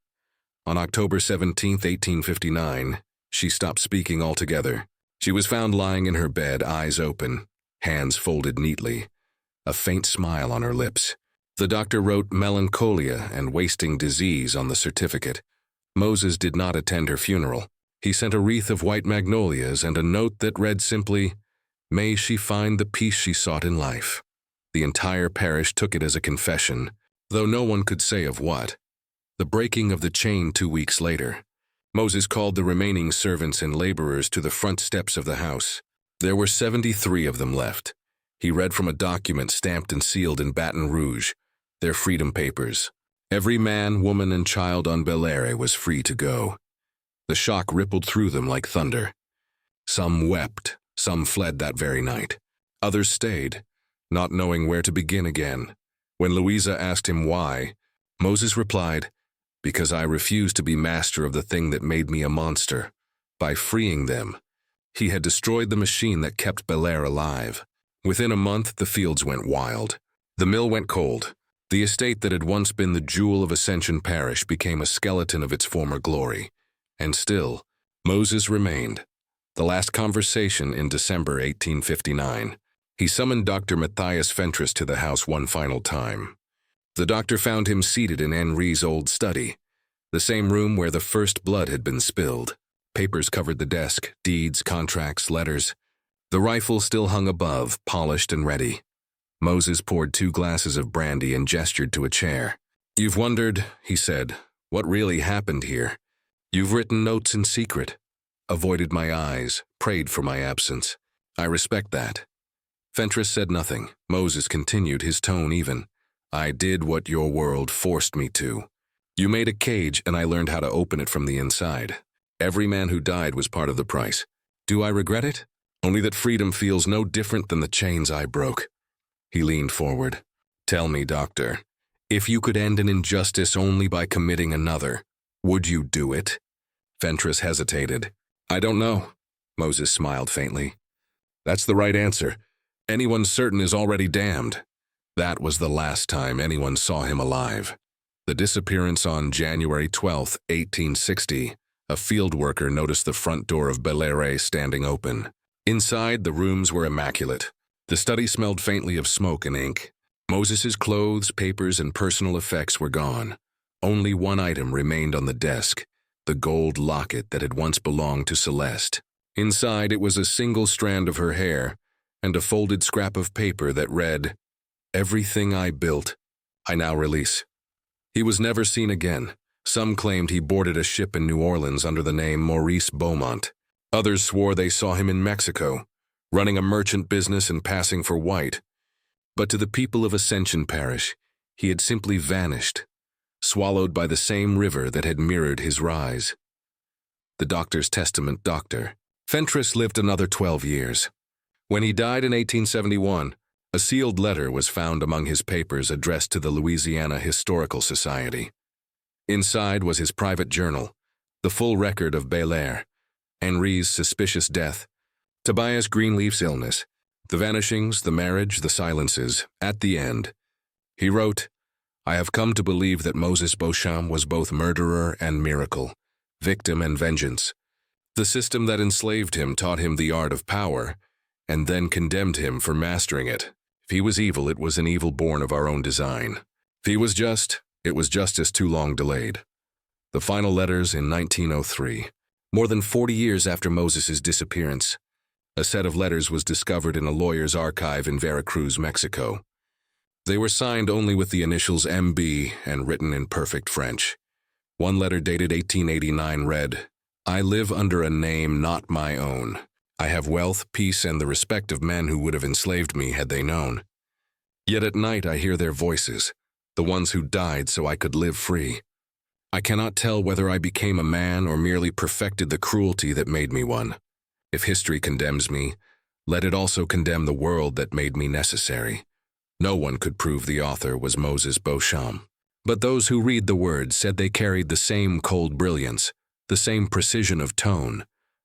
On October 17, 1859, she stopped speaking altogether. She was found lying in her bed, eyes open, hands folded neatly, a faint smile on her lips. The doctor wrote melancholia and wasting disease on the certificate. Moses did not attend her funeral. He sent a wreath of white magnolias and a note that read simply, "May she find the peace she sought in life." The entire parish took it as a confession, though no one could say of what. The breaking of the chain 2 weeks later. Moses called the remaining servants and laborers to the front steps of the house. There were 73 of them left. He read from a document stamped and sealed in Baton Rouge, their freedom papers. Every man, woman, and child on Bellere was free to go. The shock rippled through them like thunder. Some wept, some fled that very night. Others stayed, not knowing where to begin again. When Louisa asked him why, Moses replied, "Because I refused to be master of the thing that made me a monster." By freeing them, he had destroyed the machine that kept Bellere alive. Within a month, the fields went wild. The mill went cold. The estate that had once been the jewel of Ascension Parish became a skeleton of its former glory. And still, Moses remained. The last conversation in December 1859. He summoned Dr. Matthias Fentress to the house one final time. The doctor found him seated in Henri's old study, the same room where the first blood had been spilled. Papers covered the desk, deeds, contracts, letters. The rifle still hung above, polished and ready. Moses poured 2 glasses of brandy and gestured to a chair. "You've wondered," he said, "what really happened here. You've written notes in secret, avoided my eyes, prayed for my absence. I respect that." Fentress said nothing. Moses continued, his tone even. "I did what your world forced me to. You made a cage and I learned how to open it from the inside. Every man who died was part of the price. Do I regret it? Only that freedom feels no different than the chains I broke." He leaned forward. "Tell me, doctor, if you could end an injustice only by committing another, would you do it?" Fentress hesitated. "I don't know." Moses smiled faintly. "That's the right answer. Anyone certain is already damned." That was the last time anyone saw him alive. The disappearance on January 12, 1860, a field worker noticed the front door of Bellere standing open. Inside, the rooms were immaculate. The study smelled faintly of smoke and ink. Moses's clothes, papers, and personal effects were gone. Only one item remained on the desk, the gold locket that had once belonged to Celeste. Inside, it was a single strand of her hair and a folded scrap of paper that read, "Everything I built, I now release." He was never seen again. Some claimed he boarded a ship in New Orleans under the name Maurice Beaumont. Others swore they saw him in Mexico, running a merchant business and passing for white. But to the people of Ascension Parish, he had simply vanished, swallowed by the same river that had mirrored his rise. The doctor's testament, Dr. Fentress lived another 12 years. When he died in 1871, a sealed letter was found among his papers addressed to the Louisiana Historical Society. Inside was his private journal, the full record of Bellere, Henri's suspicious death, Tobias Greenleaf's illness, the vanishings, the marriage, the silences. At the end, he wrote, "I have come to believe that Moses Beauchamp was both murderer and miracle, victim and vengeance. The system that enslaved him taught him the art of power, and then condemned him for mastering it. If he was evil, it was an evil born of our own design. If he was just, it was justice too long delayed." The final letters in 1903, more than 40 years after Moses's disappearance. A set of letters was discovered in a lawyer's archive in Veracruz, Mexico. They were signed only with the initials MB and written in perfect French. One letter dated 1889 read, "I live under a name not my own. I have wealth, peace, and the respect of men who would have enslaved me had they known. Yet at night I hear their voices, the ones who died so I could live free. I cannot tell whether I became a man or merely perfected the cruelty that made me one. If history condemns me, Let it also condemn the world that made me necessary. No one could prove the author was Moses Beauchamp. But those who read the words said they carried the same cold brilliance, the same precision of tone,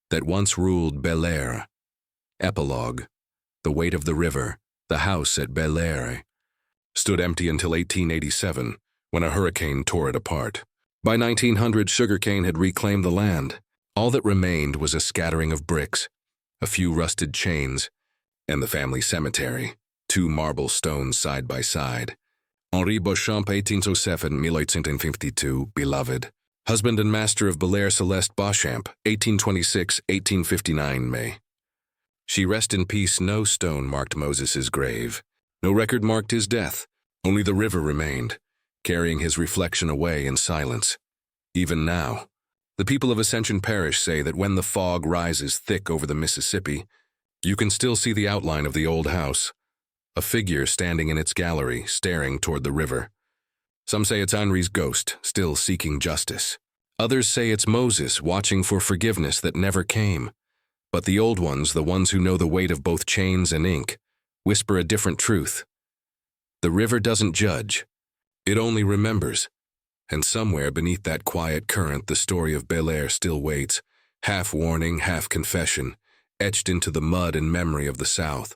that once ruled Bellere. Epilogue. The weight of the river, the house at Bellere, stood empty until 1887, when a hurricane tore it apart. By 1900, sugarcane had reclaimed the land. All that remained was a scattering of bricks, a few rusted chains, and the family cemetery, 2 marble stones side by side. Henri Beauchamp, 1807–1852, beloved. Husband and master of Bellere Celeste Beauchamp, 1826–1859 May. She rest in peace. No stone marked Moses's grave. No record marked his death. Only the river remained, carrying his reflection away in silence. Even now, the people of Ascension Parish say that when the fog rises thick over the Mississippi, you can still see the outline of the old house, a figure standing in its gallery, staring toward the river. Some say it's Henri's ghost, still seeking justice. Others say it's Moses, watching for forgiveness that never came. But the old ones, the ones who know the weight of both chains and ink, whisper a different truth. The river doesn't judge. It only remembers. And somewhere beneath that quiet current, the story of Bellere still waits, half warning, half confession, etched into the mud and memory of the South.